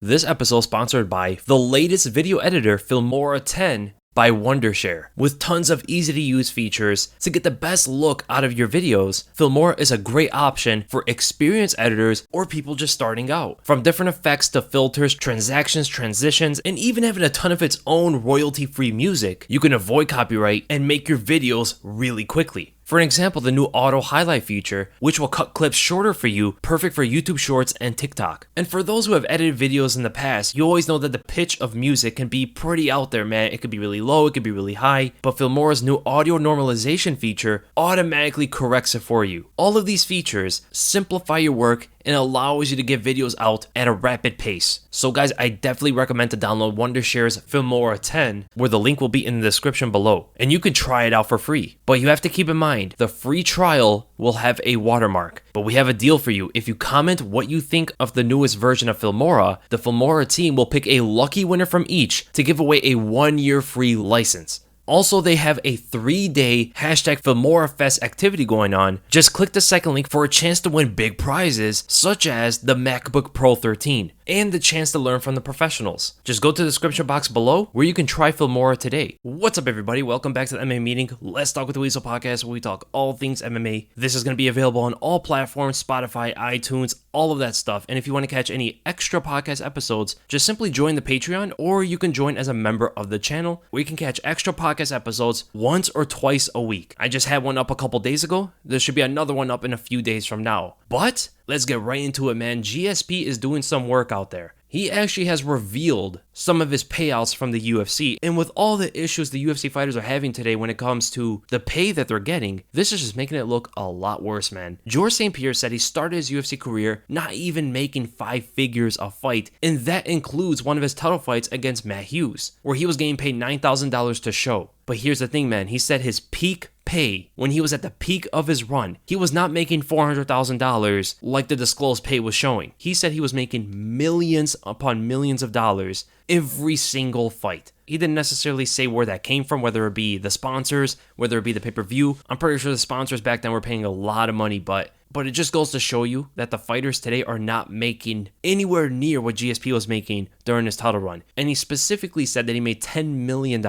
This episode sponsored by the latest video editor Filmora 10 by Wondershare. With tons of easy to use features to get the best look out of your videos, Filmora is a great option for experienced editors or people just starting out. From different effects to filters, transactions, transitions, and even having a ton of its own royalty-free music, you can avoid copyright and make your videos really quickly. For example, the new auto highlight feature, which will cut clips shorter for you, perfect for YouTube Shorts and TikTok. And for those who have edited videos in the past, you always know that the pitch of music can be pretty out there, man. It could be really low, it could be really high, but Filmora's new audio normalization feature automatically corrects it for you. All of these features simplify your work and allows you to get videos out at a rapid pace. So guys, I definitely recommend to download Wondershare's Filmora 10, where the link will be in the description below. And you can try it out for free. But you have to keep in mind, the free trial will have a watermark. But we have a deal for you. If you comment what you think of the newest version of Filmora, the Filmora team will pick a lucky winner from each to give away a 1-year free license. Also, they have a 3-day #FilmoraFest activity going on. Just click the second link for a chance to win big prizes, such as the MacBook Pro 13, and the chance to learn from the professionals. Just go to the description box below where you can try Filmora today. What's up, everybody? Welcome back to the MMA Meeting. Let's Talk with TheWeasle podcast, where we talk all things MMA. This is going to be available on all platforms, Spotify, iTunes, all of that stuff. And if you want to catch any extra podcast episodes, just simply join the Patreon, or you can join as a member of the channel, where you can catch extra podcast episodes once or twice a week. I just had one up a couple days ago. There should be another one up in a few days from now. But let's get right into it, man. GSP is doing some work out there. He actually has revealed some of his payouts from the UFC, and with all the issues the UFC fighters are having today when it comes to the pay that they're getting, this is just making it look a lot worse, man. George St. Pierre said he started his UFC career not even making 5 figures a fight, and that includes one of his title fights against Matt Hughes, where he was getting paid $9,000 to show. But here's the thing, man. He said his peak pay, when he was at the peak of his run, he was not making $400,000 like the disclosed pay was showing. He said he was making millions upon millions of dollars every single fight. He didn't necessarily say where that came from, whether it be the sponsors, whether it be the pay-per-view. I'm pretty sure the sponsors back then were paying a lot of money, but it just goes to show you that the fighters today are not making anywhere near what GSP was making during his title run. And he specifically said that he made $10 million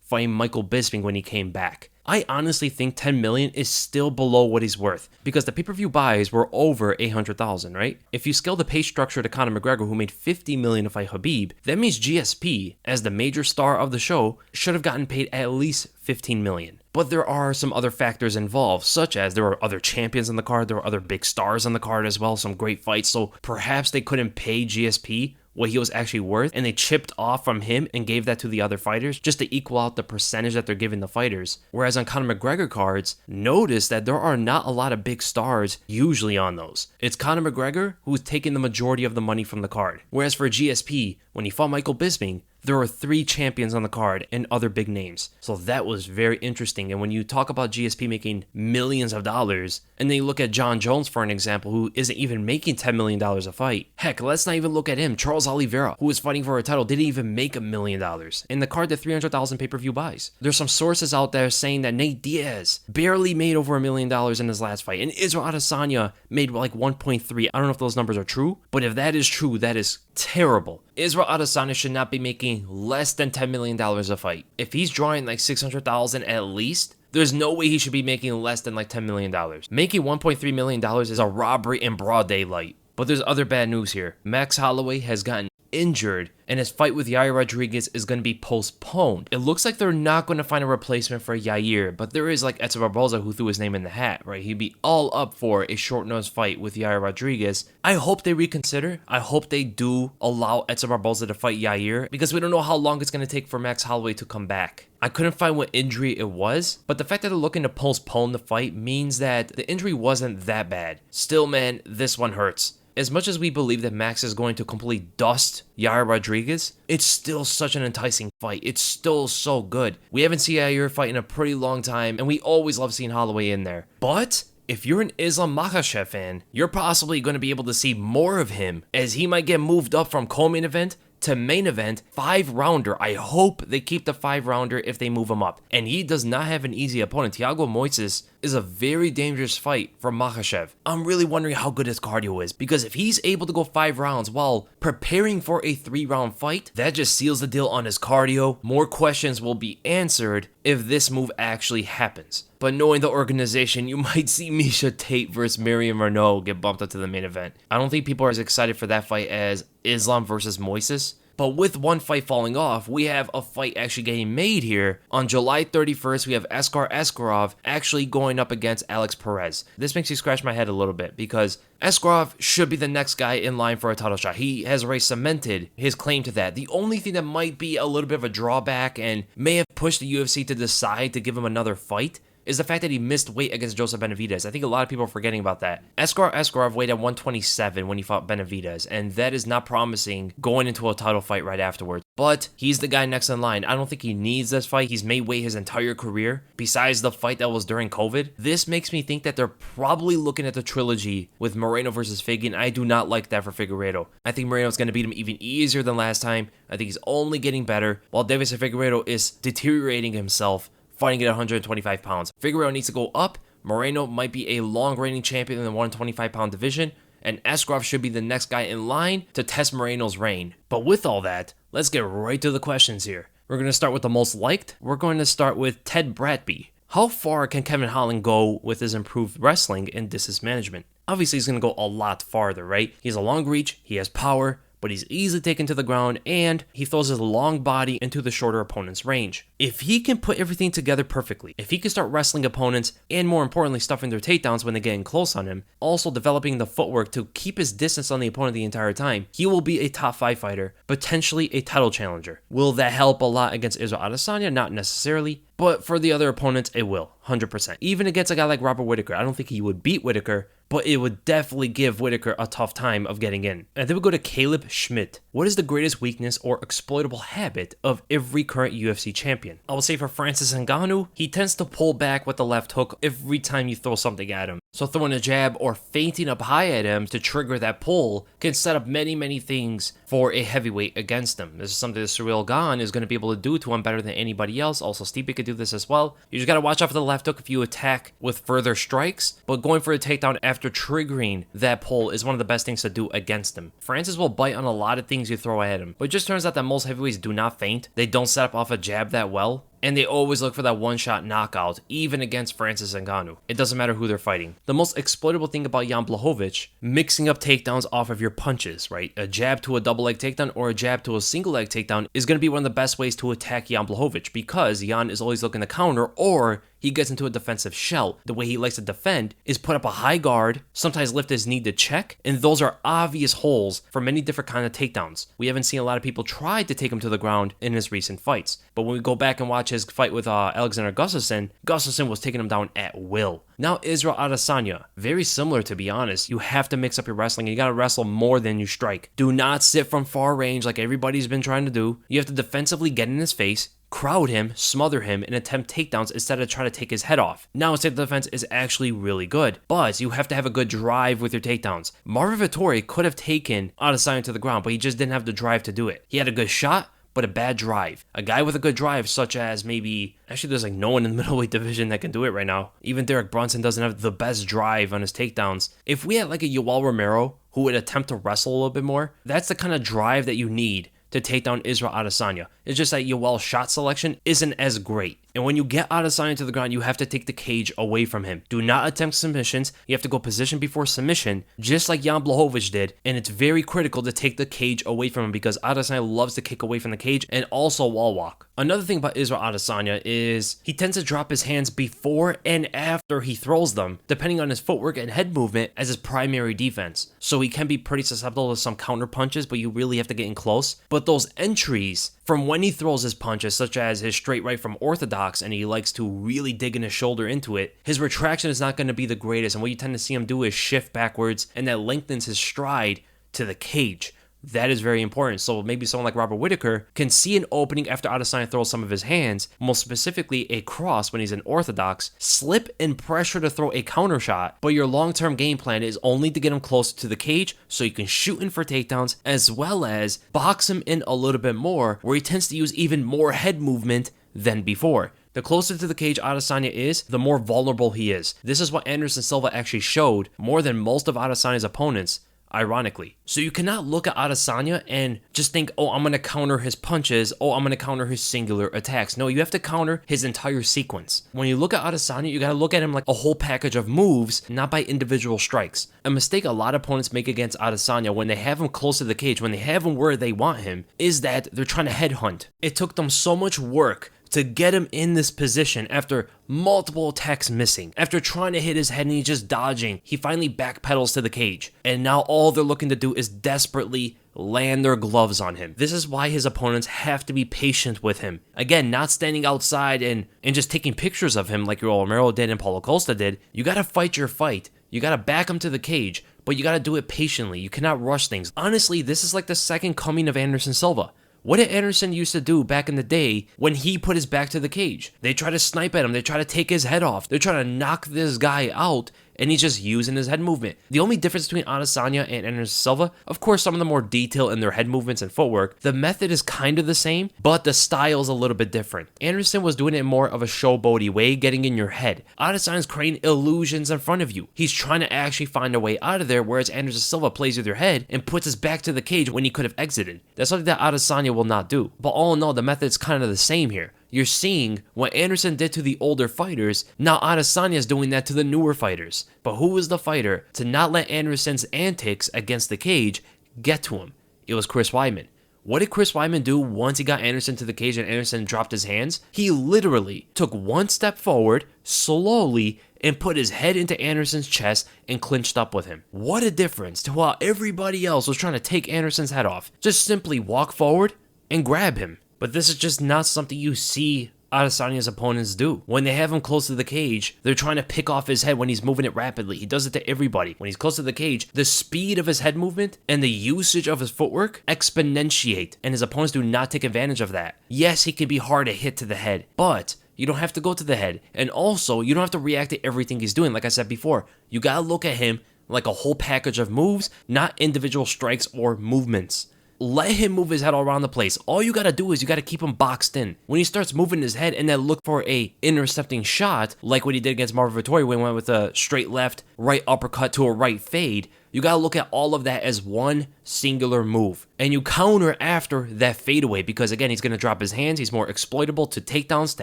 fighting Michael Bisping when he came back. I honestly think $10 million is still below what he's worth, because the pay-per-view buys were over $800,000, right? If you scale the pay structure to Conor McGregor, who made $50 million to fight Khabib, that means GSP, as the major star of the show, should have gotten paid at least $15 million. But there are some other factors involved, such as there were other champions on the card, there were other big stars on the card as well, some great fights, so perhaps they couldn't pay GSP what he was actually worth, and they chipped off from him and gave that to the other fighters just to equal out the percentage that they're giving the fighters. Whereas on Conor McGregor cards, notice that there are not a lot of big stars usually on those. It's Conor McGregor who's taking the majority of the money from the card. Whereas for GSP, when he fought Michael Bisping, there were 3 champions on the card and other big names. So that was very interesting. And when you talk about GSP making millions of dollars, and then you look at John Jones, for an example, who isn't even making $10 million a fight. Heck, let's not even look at him. Charles Oliveira, who was fighting for a title, didn't even make $1 million. And the card did 300,000 pay-per-view buys. There's some sources out there saying that Nate Diaz barely made over $1 million in his last fight. And Israel Adesanya made like 1.3. I don't know if those numbers are true, but if that is true, that is terrible. Israel Adesanya should not be making less than $10 million a fight. If he's drawing like 600,000 at least, there's no way he should be making less than like $10 million. Making $1.3 million is a robbery in broad daylight. But there's other bad news here. Max Holloway has gotten injured, and his fight with Yair Rodriguez is going to be postponed. It looks like they're not going to find a replacement for Yair, but there is like Edson Barboza who threw his name in the hat, right? He'd be all up for a short-nosed fight with Yair Rodriguez. I hope they reconsider. I hope they do allow Edson Barboza to fight Yair, because we don't know how long it's going to take for Max Holloway to come back. I couldn't find what injury it was, but the fact that they're looking to postpone the fight means that the injury wasn't that bad. Still, man, this one hurts. As much as we believe that Max is going to completely dust Yair Rodriguez, it's still such an enticing fight. It's still so good. We haven't seen Yair fight in a pretty long time, and we always love seeing Holloway in there. But if you're an Islam Makhachev fan, you're possibly going to be able to see more of him, as he might get moved up from co-main event to main event 5-rounder. I hope they keep the 5-rounder if they move him up. And he does not have an easy opponent. Thiago Moises is a very dangerous fight for Makhachev. I'm really wondering how good his cardio is, because if he's able to go 5 rounds while preparing for a 3-round fight, that just seals the deal on his cardio. More questions will be answered if this move actually happens. But knowing the organization, you might see Miesha Tate versus Miriam Renault get bumped up to the main event. I don't think people are as excited for that fight as Islam versus Moises. But with one fight falling off, we have a fight actually getting made here. On July 31st, we have Askarov actually going up against Alex Perez. This makes me scratch my head a little bit because Askarov should be the next guy in line for a title shot. He has already cemented his claim to that. The only thing that might be a little bit of a drawback and may have pushed the UFC to decide to give him another fight is the fact that he missed weight against Joseph Benavidez. I think a lot of people are forgetting about that. Askarov weighed at 127 when he fought Benavidez, and that is not promising going into a title fight right afterwards. But he's the guy next in line. I don't think he needs this fight. He's made weight his entire career, besides the fight that was during COVID. This makes me think that they're probably looking at the trilogy with Moreno versus Figueiredo, and I do not like that for Figueiredo. I think Moreno's going to beat him even easier than last time. I think he's only getting better, while Deiveson Figueiredo is deteriorating himself, fighting at 125 pounds. Figueiredo needs to go up. Moreno might be a long-reigning champion in the 125-pound division, and Askarov should be the next guy in line to test Moreno's reign. But with all that, let's get right to the questions here. We're going to start with the most liked. We're going to start with Ted Bradby. How far can Kevin Holland go with his improved wrestling and distance management? Obviously, he's going to go a lot farther, right? He has a long reach, he has power, but he's easily taken to the ground, and he throws his long body into the shorter opponent's range. If he can put everything together perfectly, if he can start wrestling opponents, and more importantly, stuffing their takedowns when they get in close on him, also developing the footwork to keep his distance on the opponent the entire time, he will be a top 5 fighter, potentially a title challenger. Will that help a lot against Israel Adesanya? Not necessarily, but for the other opponents, it will, 100%. Even against a guy like Robert Whittaker, I don't think he would beat Whittaker, but it would definitely give Whittaker a tough time of getting in. And then we go to Caleb Schmidt. What is the greatest weakness or exploitable habit of every current UFC champion? I will say for Francis Ngannou, he tends to pull back with the left hook every time you throw something at him. So throwing a jab or feinting up high at him to trigger that pull can set up many things for a heavyweight against him. This is something that Ciryl Gane is going to be able to do to him better than anybody else. Also, Stipe could do this as well. You just got to watch out for the left hook if you attack with further strikes, but going for a takedown after triggering that pull is one of the best things to do against him. Francis will bite on a lot of things you throw at him, but it just turns out that most heavyweights do not feint. They don't set up off a jab that well. And they always look for that one-shot knockout, even against Francis Ngannou. It doesn't matter who they're fighting. The most exploitable thing about Jan Blachowicz, mixing up takedowns off of your punches, right? A jab to a double leg takedown or a jab to a single leg takedown is going to be one of the best ways to attack Jan Blachowicz, because Jan is always looking to counter, or he gets into a defensive shell. The way he likes to defend is put up a high guard, sometimes lift his knee to check, and those are obvious holes for many different kind of takedowns. We haven't seen a lot of people try to take him to the ground in his recent fights, but when we go back and watch his fight with Alexander Gustafsson was taking him down at will. Now Israel Adesanya, very similar, to be honest. You have to mix up your wrestling, and you got to wrestle more than you strike. Do not sit from far range like everybody's been trying to do. You have to defensively get in his face, crowd him, smother him, and attempt takedowns instead of trying to take his head off. Now, his defense is actually really good, but you have to have a good drive with your takedowns. Marvin Vettori could have taken Adesanya to the ground, but he just didn't have the drive to do it. He had a good shot, but a bad drive. A guy with a good drive, such as actually there's like no one in the middleweight division that can do it right now. Even Derek Brunson doesn't have the best drive on his takedowns. If we had like a Yoel Romero who would attempt to wrestle a little bit more, that's the kind of drive that you need to take down Israel Adesanya. It's just that Yoel's shot selection isn't as great. And when you get Adesanya to the ground, you have to take the cage away from him. Do not attempt submissions. You have to go position before submission, just like Jan Blachowicz did. And it's very critical to take the cage away from him, because Adesanya loves to kick away from the cage and also wall walk. Another thing about Israel Adesanya is he tends to drop his hands before and after he throws them, depending on his footwork and head movement, as his primary defense. So he can be pretty susceptible to some counter punches, but you really have to get in close. But those entries from when he throws his punches, such as his straight right from orthodox, and he likes to really dig in his shoulder into it, his retraction is not going to be the greatest, and what you tend to see him do is shift backwards, and that lengthens his stride to the cage. That is very important. So maybe someone like Robert Whittaker can see an opening after Adesanya throws some of his hands, most specifically a cross when he's in orthodox, slip and pressure to throw a counter shot, but your long-term game plan is only to get him closer to the cage so you can shoot in for takedowns, as well as box him in a little bit more, where he tends to use even more head movement than before. The closer to the cage Adesanya is, the more vulnerable he is. This is what Anderson Silva actually showed more than most of Adesanya's opponents, ironically. So you cannot look at Adesanya and just think, oh, I'm going to counter his punches, oh, I'm going to counter his singular attacks. No, you have to counter his entire sequence. When you look at Adesanya, you got to look at him like a whole package of moves, not by individual strikes. A mistake a lot of opponents make against Adesanya when they have him close to the cage, when they have him where they want him, is that they're trying to headhunt. It took them so much work to get him in this position after multiple attacks missing. After trying to hit his head and he's just dodging, he finally backpedals to the cage. And now all they're looking to do is desperately land their gloves on him. This is why his opponents have to be patient with him. Again, not standing outside and just taking pictures of him like Yoel Romero did and Paulo Costa did. You gotta fight your fight. You gotta back him to the cage, but you gotta do it patiently. You cannot rush things. Honestly, this is like the second coming of Anderson Silva. What did Anderson used to do back in the day when he put his back to the cage? They try to snipe at him. They try to take his head off. They're trying to knock this guy out, and he's just using his head movement. The only difference between Adesanya and Anderson Silva, of course, some of them more detail in their head movements and footwork. The method is kind of the same, but the style is a little bit different. Anderson was doing it in more of a showboaty way, getting in your head. Adesanya's creating illusions in front of you. He's trying to actually find a way out of there, whereas Anderson Silva plays with your head and puts his back to the cage when he could have exited. That's something that Adesanya will not do. But all in all, the method's kind of the same here. You're seeing what Anderson did to the older fighters, now Adesanya is doing that to the newer fighters. But who was the fighter to not let Anderson's antics against the cage get to him? It was Chris Weidman. What did Chris Weidman do once he got Anderson to the cage and Anderson dropped his hands? He literally took one step forward, slowly, and put his head into Anderson's chest and clinched up with him. What a difference to how everybody else was trying to take Anderson's head off. Just simply walk forward and grab him. But this is just not something you see Adesanya's opponents do. When they have him close to the cage, they're trying to pick off his head when he's moving it rapidly. He does it to everybody. When he's close to the cage, the speed of his head movement and the usage of his footwork exponentiate, and his opponents do not take advantage of that. Yes, he can be hard to hit to the head, but you don't have to go to the head. And also, you don't have to react to everything he's doing. Like I said before, you gotta look at him like a whole package of moves, not individual strikes or movements. Let him move his head all around the place. All you gotta do is you gotta keep him boxed in. When he starts moving his head and then look for a intercepting shot, like what he did against Marvin Vettori when he went with a straight left, right uppercut to a right fade, you gotta look at all of that as one singular move. And you counter after that fadeaway because, again, he's gonna drop his hands. He's more exploitable to takedowns, to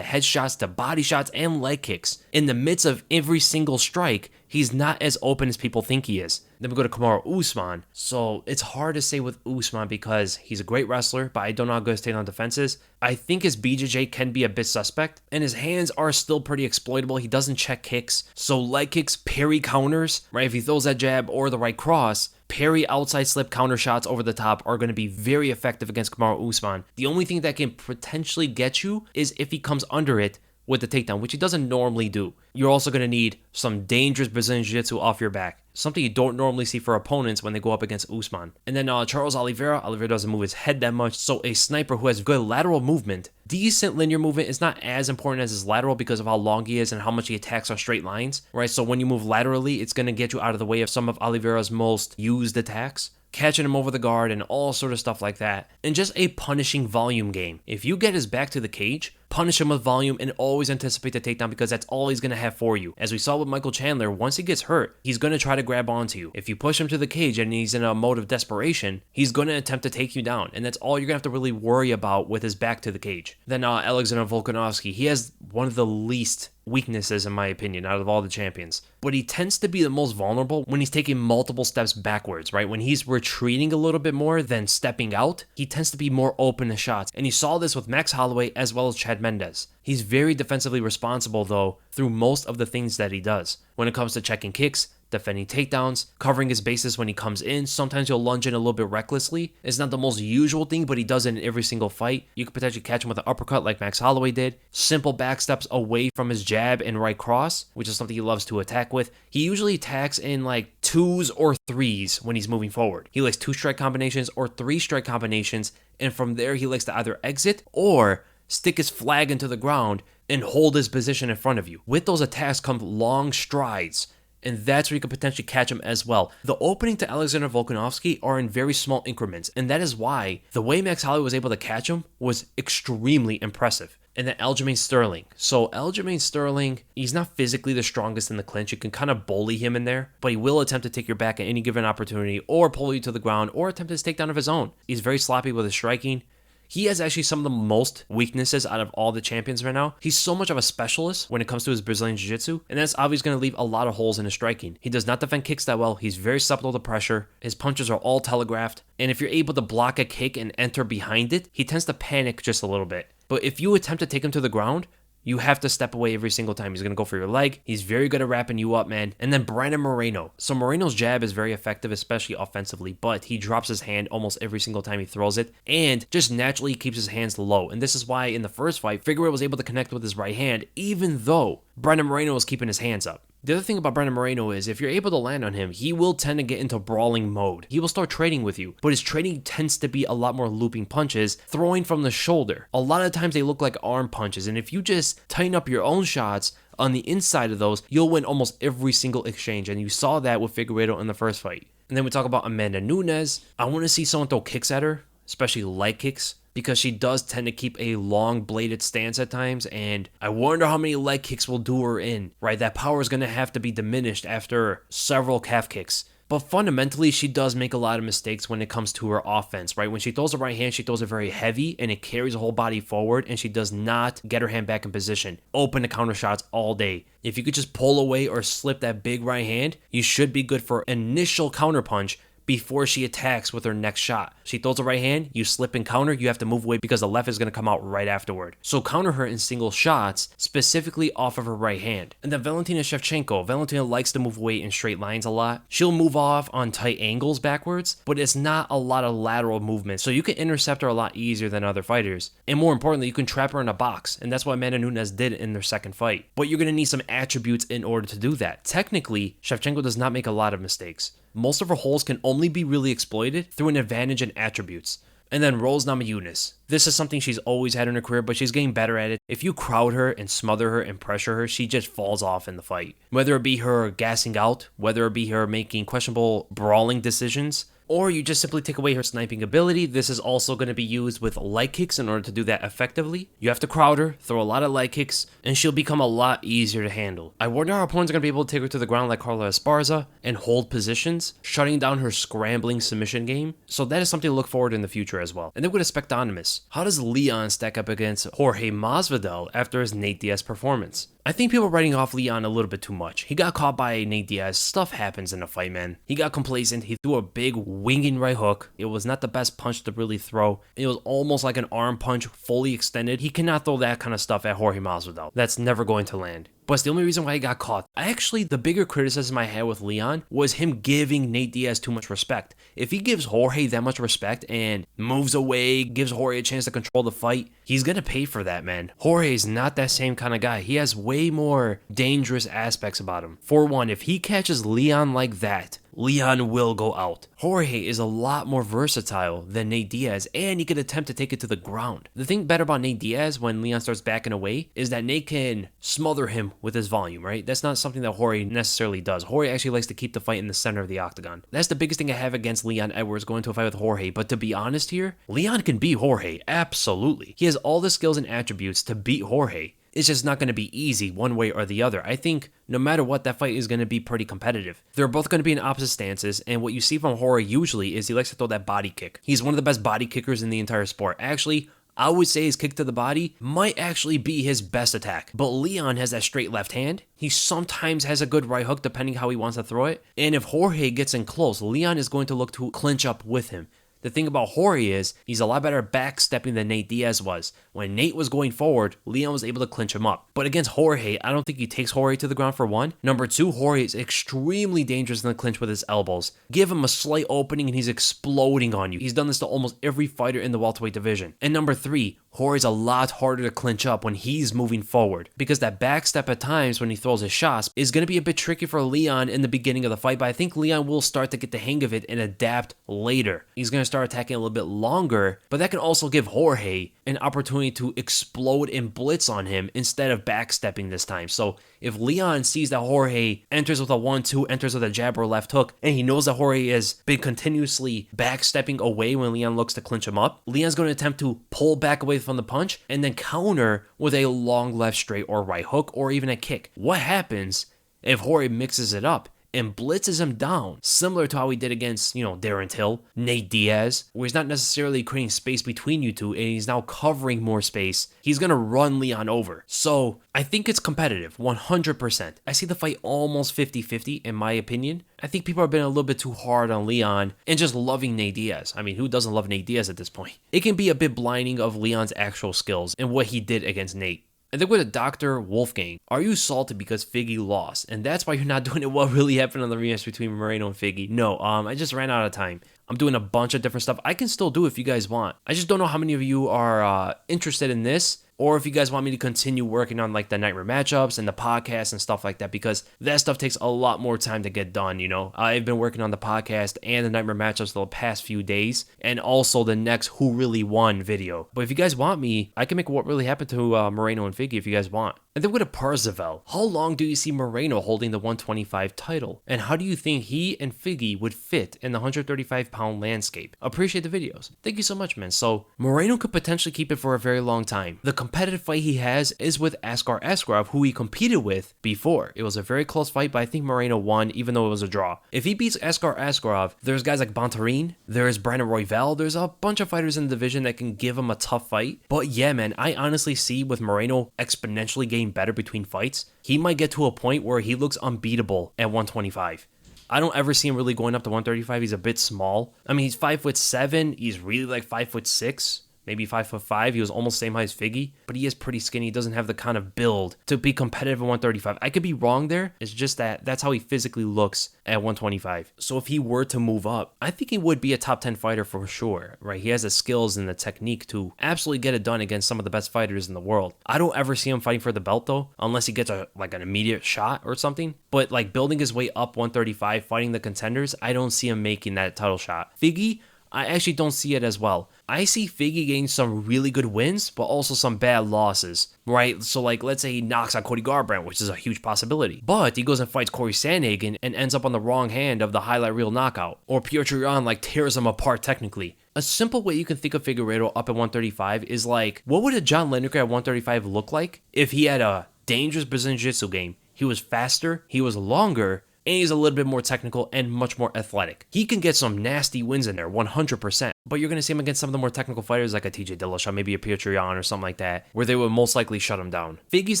headshots, to body shots, and leg kicks. In the midst of every single strike, he's not as open as people think he is. Then we go to Kamaru Usman. So it's hard to say with Usman because he's a great wrestler, but I don't know how good his takedown defense is. I think his BJJ can be a bit suspect, and his hands are still pretty exploitable. He doesn't check kicks. So leg kicks, parry counters, right? If he throws that jab or the right cross, parry outside slip counter shots over the top are going to be very effective against Kamaru Usman. The only thing that can potentially get you is if he comes under it with the takedown, which he doesn't normally do. You're also going to need some dangerous Brazilian Jiu-Jitsu off your back, something you don't normally see for opponents when they go up against Usman. And then Charles Oliveira doesn't move his head that much, so a sniper who has good lateral movement, decent linear movement is not as important as his lateral because of how long he is and how much he attacks on straight lines, right? So when you move laterally, it's going to get you out of the way of some of Oliveira's most used attacks, catching him over the guard and all sort of stuff like that. And just a punishing volume game. If you get his back to the cage, punish him with volume and always anticipate the takedown because that's all he's going to have for you. As we saw with Michael Chandler, once he gets hurt, he's going to try to grab onto you. If you push him to the cage and he's in a mode of desperation, he's going to attempt to take you down. And that's all you're going to have to really worry about with his back to the cage. Then Alexander Volkanovski, he has one of the least weaknesses in my opinion out of all the champions, but he tends to be the most vulnerable when he's taking multiple steps backwards, right? When he's retreating a little bit more than stepping out, he tends to be more open to shots. And you saw this with Max Holloway as well as Chad Mendes. He's very defensively responsible though through most of the things that he does. When it comes to checking kicks, defending takedowns, covering his bases when he comes in. Sometimes he'll lunge in a little bit recklessly. It's not the most usual thing, but he does it in every single fight. You could potentially catch him with an uppercut like Max Holloway did. Simple back steps away from his jab and right cross, which is something he loves to attack with. He usually attacks in like 2s or 3s when he's moving forward. He likes 2-strike combinations or 3-strike combinations, and from there he likes to either exit or stick his flag into the ground and hold his position in front of you. With those attacks come long strides, and that's where you could potentially catch him as well. The opening to Alexander Volkanovski are in very small increments, and that is why the way Max Holloway was able to catch him was extremely impressive. And then Aljamain Sterling. So Aljamain Sterling, he's not physically the strongest in the clinch. You can kind of bully him in there, but he will attempt to take your back at any given opportunity or pull you to the ground or attempt his takedown of his own. He's very sloppy with his striking. He has actually some of the most weaknesses out of all the champions right now. He's so much of a specialist when it comes to his Brazilian Jiu-Jitsu, and that's obviously going to leave a lot of holes in his striking. He does not defend kicks that well. He's very susceptible to pressure. His punches are all telegraphed, and if you're able to block a kick and enter behind it, he tends to panic just a little bit. But if you attempt to take him to the ground, you have to step away every single time. He's going to go for your leg. He's very good at wrapping you up, man. And then Brandon Moreno. So Moreno's jab is very effective, especially offensively, but he drops his hand almost every single time he throws it and just naturally keeps his hands low. And this is why in the first fight, Figueiredo was able to connect with his right hand, even though Brandon Moreno was keeping his hands up. The other thing about Brandon Moreno is if you're able to land on him, he will tend to get into brawling mode. He will start trading with you, but his trading tends to be a lot more looping punches, throwing from the shoulder. A lot of times they look like arm punches, and if you just tighten up your own shots on the inside of those, you'll win almost every single exchange, and you saw that with Figueiredo in the first fight. And then we talk about Amanda Nunes. I want to see someone throw kicks at her, especially leg kicks, because she does tend to keep a long bladed stance at times, and I wonder how many leg kicks will do her in, right? That power is going to have to be diminished after several calf kicks. But fundamentally, she does make a lot of mistakes when it comes to her offense, right? When she throws the right hand, she throws it very heavy, and it carries her whole body forward, and she does not get her hand back in position. Open to counter shots all day. If you could just pull away or slip that big right hand, you should be good for initial counter punch before she attacks with her next shot. She throws a right hand, you slip and counter, you have to move away because the left is going to come out right afterward. So counter her in single shots, specifically off of her right hand. And then Valentina Shevchenko. Valentina likes to move away in straight lines a lot. She'll move off on tight angles backwards, but it's not a lot of lateral movement, so you can intercept her a lot easier than other fighters. And more importantly, you can trap her in a box, and that's what Amanda Nunes did in their second fight. But you're going to need some attributes in order to do that. Technically, Shevchenko does not make a lot of mistakes. Most of her holes can only be really exploited through an advantage in attributes. And then Rose Namajunas. This is something she's always had in her career, but she's getting better at it. If you crowd her and smother her and pressure her, she just falls off in the fight. Whether it be her gassing out, whether it be her making questionable brawling decisions, or you just simply take away her sniping ability. This is also going to be used with leg kicks in order to do that effectively. You have to crowd her, throw a lot of leg kicks, and she'll become a lot easier to handle. I wonder how opponents are going to be able to take her to the ground like Carla Esparza and hold positions, shutting down her scrambling submission game. So that is something to look forward in the future as well. And then we're going to Spectonymous. How does Leon stack up against Jorge Masvidal after his Nate Diaz performance? I think people are writing off Leon a little bit too much. He got caught by Nate Diaz. Stuff happens in a fight, man. He got complacent. He threw a big winging right hook. It was not the best punch to really throw. It was almost like an arm punch fully extended. He cannot throw that kind of stuff at Jorge Masvidal. That's never going to land. But it's the only reason why he got caught. Actually, the bigger criticism I had with Leon was him giving Nate Diaz too much respect. If he gives Jorge that much respect and moves away, gives Jorge a chance to control the fight, he's going to pay for that, man. Jorge is not that same kind of guy. He has way more dangerous aspects about him. For one, if he catches Leon like that, Leon will go out. Jorge is a lot more versatile than Nate Diaz, and he could attempt to take it to the ground. The thing better about Nate Diaz when Leon starts backing away is that Nate can smother him with his volume, right? That's not something that Jorge necessarily does. Jorge actually likes to keep the fight in the center of the octagon. That's the biggest thing I have against Leon Edwards going to a fight with Jorge, but to be honest here, Leon can beat Jorge, absolutely. He has all the skills and attributes to beat Jorge. It's just not going to be easy one way or the other. I think no matter what, that fight is going to be pretty competitive. They're both going to be in opposite stances, and what you see from Jorge usually is he likes to throw that body kick. He's one of the best body kickers in the entire sport. Actually, I would say his kick to the body might actually be his best attack. But Leon has that straight left hand. He sometimes has a good right hook depending how he wants to throw it. And if Jorge gets in close, Leon is going to look to clinch up with him. The thing about Jorge is he's a lot better backstepping than Nate Diaz was. When Nate was going forward, Leon was able to clinch him up. But against Jorge, I don't think he takes Jorge to the ground for one. Number two, Jorge is extremely dangerous in the clinch with his elbows. Give him a slight opening and he's exploding on you. He's done this to almost every fighter in the welterweight division. And number three, Jorge's a lot harder to clinch up when he's moving forward, because that backstep at times when he throws his shots is going to be a bit tricky for Leon in the beginning of the fight, but I think Leon will start to get the hang of it and adapt later. He's going to start start attacking a little bit longer, but that can also give Jorge an opportunity to explode and blitz on him instead of backstepping this time. So if Leon sees that Jorge enters with a 1-2, enters with a jab or left hook, and he knows that Jorge has been continuously backstepping away when Leon looks to clinch him up, Leon's going to attempt to pull back away from the punch and then counter with a long left straight or right hook or even a kick. What happens if Jorge mixes it up and blitzes him down, similar to how he did against, Darren Till, Nate Diaz, where he's not necessarily creating space between you two and he's now covering more space? He's going to run Leon over. So I think it's competitive, 100%. I see the fight almost 50-50 in my opinion. I think people have been a little bit too hard on Leon and just loving Nate Diaz. I mean, who doesn't love Nate Diaz at this point? It can be a bit blinding of Leon's actual skills and what he did against Nate. And then with a Dr. Wolfgang, are you salted because Figgy lost? And that's why you're not doing it. What really happened on the rematch between Moreno and Figgy? No, I just ran out of time. I'm doing a bunch of different stuff. I can still do it if you guys want. I just don't know how many of you are interested in this, or if you guys want me to continue working on like the nightmare matchups and the podcast and stuff like that, because that stuff takes a lot more time to get done, I've been working on the podcast and the nightmare matchups the past few days, and also the next Who Really Won video. But if you guys want me, I can make what really happened to Moreno and Figgy if you guys want. And then with a Parzival, how long do you see Moreno holding the 125 title? And how do you think he and Figgy would fit in the 135-pound landscape? Appreciate the videos. Thank you so much, man. So Moreno could potentially keep it for a very long time. The competitive fight he has is with Askarov, who he competed with before. It was a very close fight, but I think Moreno won, even though it was a draw. If he beats Askarov, there's guys like Bontarine, there's Brandon Royval, there's a bunch of fighters in the division that can give him a tough fight. But yeah, man, I honestly see with Moreno exponentially getting better between fights, he might get to a point where he looks unbeatable at 125. I don't ever see him really going up to 135. He's a bit small. I mean, he's 5'7". He's really like 5'6". Maybe 5'5". He was almost same height as Figgy, but he is pretty skinny. He doesn't have the kind of build to be competitive at 135. I could be wrong there. It's just that that's how he physically looks at 125. So if he were to move up, I think he would be a top 10 fighter for sure, right? He has the skills and the technique to absolutely get it done against some of the best fighters in the world. I don't ever see him fighting for the belt though, unless he gets an immediate shot or something. But like building his way up 135, fighting the contenders, I don't see him making that title shot. Figgy, I actually don't see it as well. I see Figgy getting some really good wins, but also some bad losses, right? So like, let's say he knocks out Cody Garbrandt, which is a huge possibility. But he goes and fights Corey Sandhagen and ends up on the wrong hand of the highlight reel knockout. Or Piotr Jan tears him apart technically. A simple way you can think of Figueiredo up at 135 is like, what would a John Lineker at 135 look like if he had a dangerous Brazilian Jiu-Jitsu game? He was faster, he was longer, and he's a little bit more technical and much more athletic. He can get some nasty wins in there, 100%. But you're going to see him against some of the more technical fighters like a TJ Dillashaw, maybe a Piotr Jan or something like that, where they would most likely shut him down. Figgy's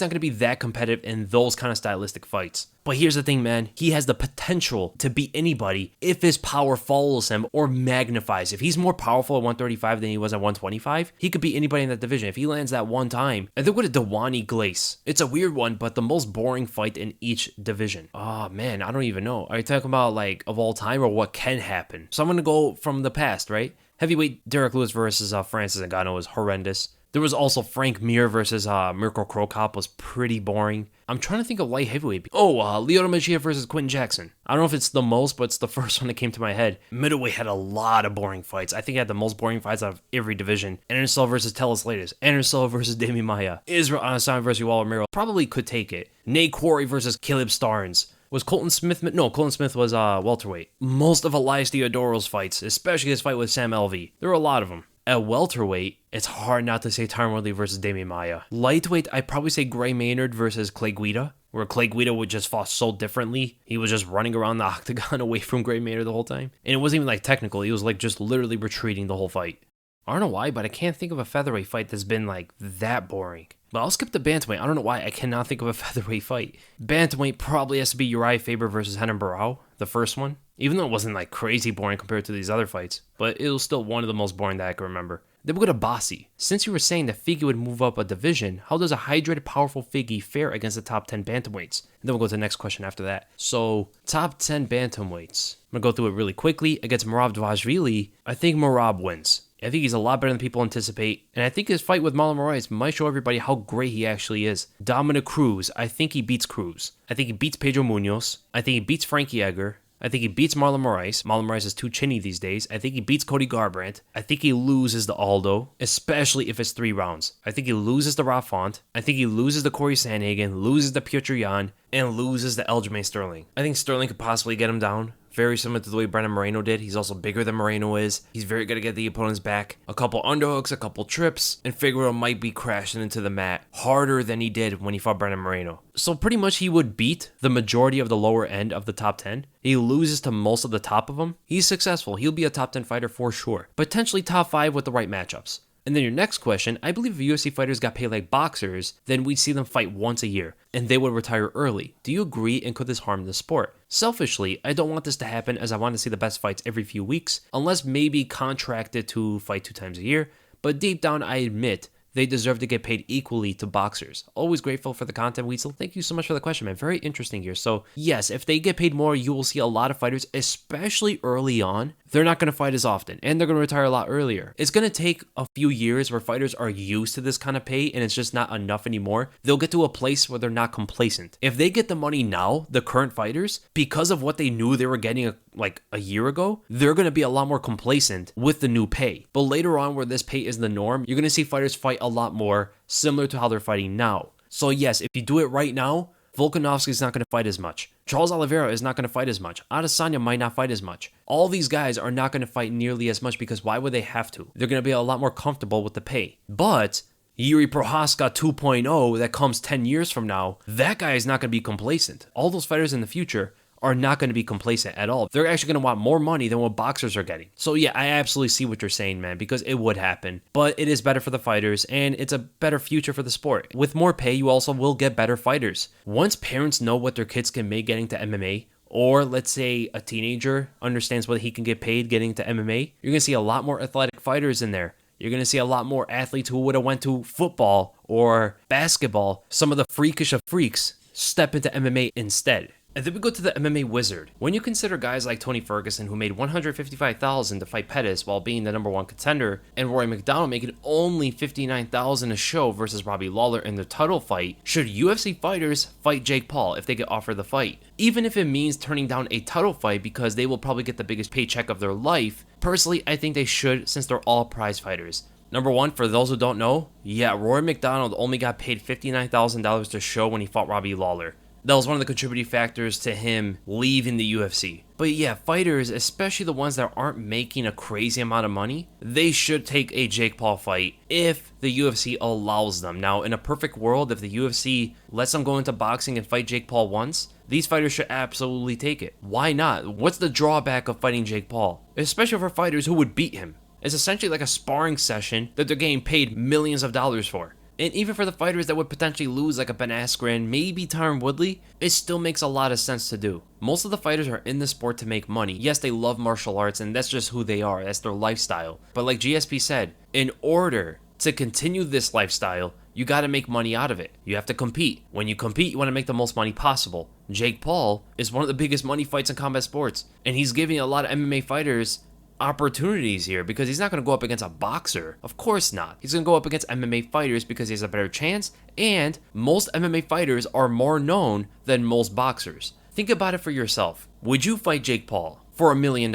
not going to be that competitive in those kind of stylistic fights. But here's the thing, man. He has the potential to beat anybody if his power follows him or magnifies. If he's more powerful at 135 than he was at 125, he could beat anybody in that division if he lands that one time. And then with a Dewani Glace. It's a weird one, but the most boring fight in each division. Oh, man, I don't even know. Are you talking about, like, of all time or what can happen? So I'm going to go from the past, right? Heavyweight Derek Lewis versus Francis Ngannou was horrendous. There was also Frank Mir versus Mirko Cro Cop was pretty boring. I'm trying to think of light heavyweight. Lyoto Machida versus Quentin Jackson. I don't know if it's the most, but it's the first one that came to my head. Middleweight had a lot of boring fights. I think it had the most boring fights out of every division. Anderson Silva versus Telis Latis. Anderson Silva versus Damian Maia. Israel Adesanya versus Waller Miro. Probably could take it. Nate Quarry versus Caleb Starnes. Was Colton Smith? No, Colton Smith was welterweight. Most of Elias Theodoro's fights, especially his fight with Sam Alvey. There were a lot of them. At welterweight, it's hard not to say Tyron Woodley versus Damian Maia. Lightweight, I'd probably say Gray Maynard versus Clay Guida, where Clay Guida would just fought so differently. He was just running around the octagon away from Gray Maynard the whole time. And it wasn't even like technical. He was like just literally retreating the whole fight. I don't know why, but I can't think of a featherweight fight that's been like that boring. But I'll skip the bantamweight. I don't know why I cannot think of a featherweight fight. Bantamweight probably has to be Uriah Faber versus Renan Barão, the first one. Even though it wasn't like crazy boring compared to these other fights. But it was still one of the most boring that I can remember. Then we'll go to Bossi. Since you were saying that Figgy would move up a division, how does a hydrated, powerful Figgy fare against the top 10 bantamweights? And then we'll go to the next question after that. So, top 10 bantamweights. I'm going to go through it really quickly. Against Merab Dvalishvili, I think Merab wins. I think he's a lot better than people anticipate, and I think his fight with Marlon Moraes might show everybody how great he actually is. Dominic Cruz, I think he beats Cruz. I think he beats Pedro Munoz. I think he beats Frankie Edgar. I think he beats Marlon Moraes. Marlon Moraes is too chinny these days. I think he beats Cody Garbrandt. I think he loses to Aldo, especially if it's 3 rounds. I think he loses to Rob Font. I think he loses to Corey Sandhagen, loses to Petr Yan, and loses to Aljamain Sterling. I think Sterling could possibly get him down. Very similar to the way Brandon Moreno did. He's also bigger than Moreno is. He's very good to get the opponent's back. A couple underhooks, a couple trips, and Figueiredo might be crashing into the mat harder than he did when he fought Brandon Moreno. So pretty much he would beat the majority of the lower end of the top 10. He loses to most of the top of them. He's successful. He'll be a top 10 fighter for sure. Potentially top 5 with the right matchups. And then your next question, I believe if UFC fighters got paid like boxers, then we'd see them fight once a year, and they would retire early. Do you agree, and could this harm the sport? Selfishly, I don't want this to happen as I want to see the best fights every few weeks, unless maybe contracted to fight 2 times a year, but deep down I admit they deserve to get paid equally to boxers. Always grateful for the content, Weasel. Thank you so much for the question, man. Very interesting here. So yes, if they get paid more, you will see a lot of fighters, especially early on. They're not going to fight as often, and they're going to retire a lot earlier. It's going to take a few years where fighters are used to this kind of pay, and it's just not enough anymore. They'll get to a place where they're not complacent. If they get the money now, the current fighters, because of what they knew they were getting like a year ago, they're going to be a lot more complacent with the new pay. But later on, where this pay is the norm, you're going to see fighters fight a lot more similar to how they're fighting now. So yes, if you do it right now, Volkanovski is not going to fight as much. Charles Oliveira is not going to fight as much. Adesanya might not fight as much. All these guys are not going to fight nearly as much because why would they have to? They're going to be a lot more comfortable with the pay. But Jiri Prochazka 2.0 that comes 10 years from now, that guy is not going to be complacent. All those fighters in the future are not going to be complacent at all. They're actually going to want more money than what boxers are getting. So yeah, I absolutely see what you're saying, man, because it would happen. But it is better for the fighters, and it's a better future for the sport. With more pay, you also will get better fighters. Once parents know what their kids can make getting to MMA, or let's say a teenager understands what he can get paid getting to MMA, you're going to see a lot more athletic fighters in there. You're going to see a lot more athletes who would have went to football or basketball, some of the freakish of freaks, step into MMA instead. And then we go to the MMA wizard. When you consider guys like Tony Ferguson, who made $155,000 to fight Perez while being the #1 contender, and Rory McDonald making only $59,000 a show versus Robbie Lawler in the title fight, should UFC fighters fight Jake Paul if they get offered the fight? Even if it means turning down a title fight because they will probably get the biggest paycheck of their life, personally, I think they should, since they're all prize fighters. Number one, for those who don't know, yeah, Rory McDonald only got paid $59,000 to show when he fought Robbie Lawler. That was one of the contributing factors to him leaving the UFC. But yeah, fighters, especially the ones that aren't making a crazy amount of money, they should take a Jake Paul fight if the UFC allows them. Now, in a perfect world, if the UFC lets them go into boxing and fight Jake Paul once, these fighters should absolutely take it. Why not? What's the drawback of fighting Jake Paul? Especially for fighters who would beat him. It's essentially like a sparring session that they're getting paid millions of dollars for. And even for the fighters that would potentially lose, like a Ben Askren, maybe Tyron Woodley, it still makes a lot of sense to do. Most of the fighters are in the sport to make money. Yes, they love martial arts, and that's just who they are. That's their lifestyle. But like GSP said, in order to continue this lifestyle, you got to make money out of it. You have to compete. When you compete, you want to make the most money possible. Jake Paul is one of the biggest money fights in combat sports, and he's giving a lot of MMA fighters opportunities here because he's not going to go up against a boxer. Of course not. He's going to go up against MMA fighters because he has a better chance, and most MMA fighters are more known than most boxers. Think about it for yourself. Would you fight Jake Paul for $1 million?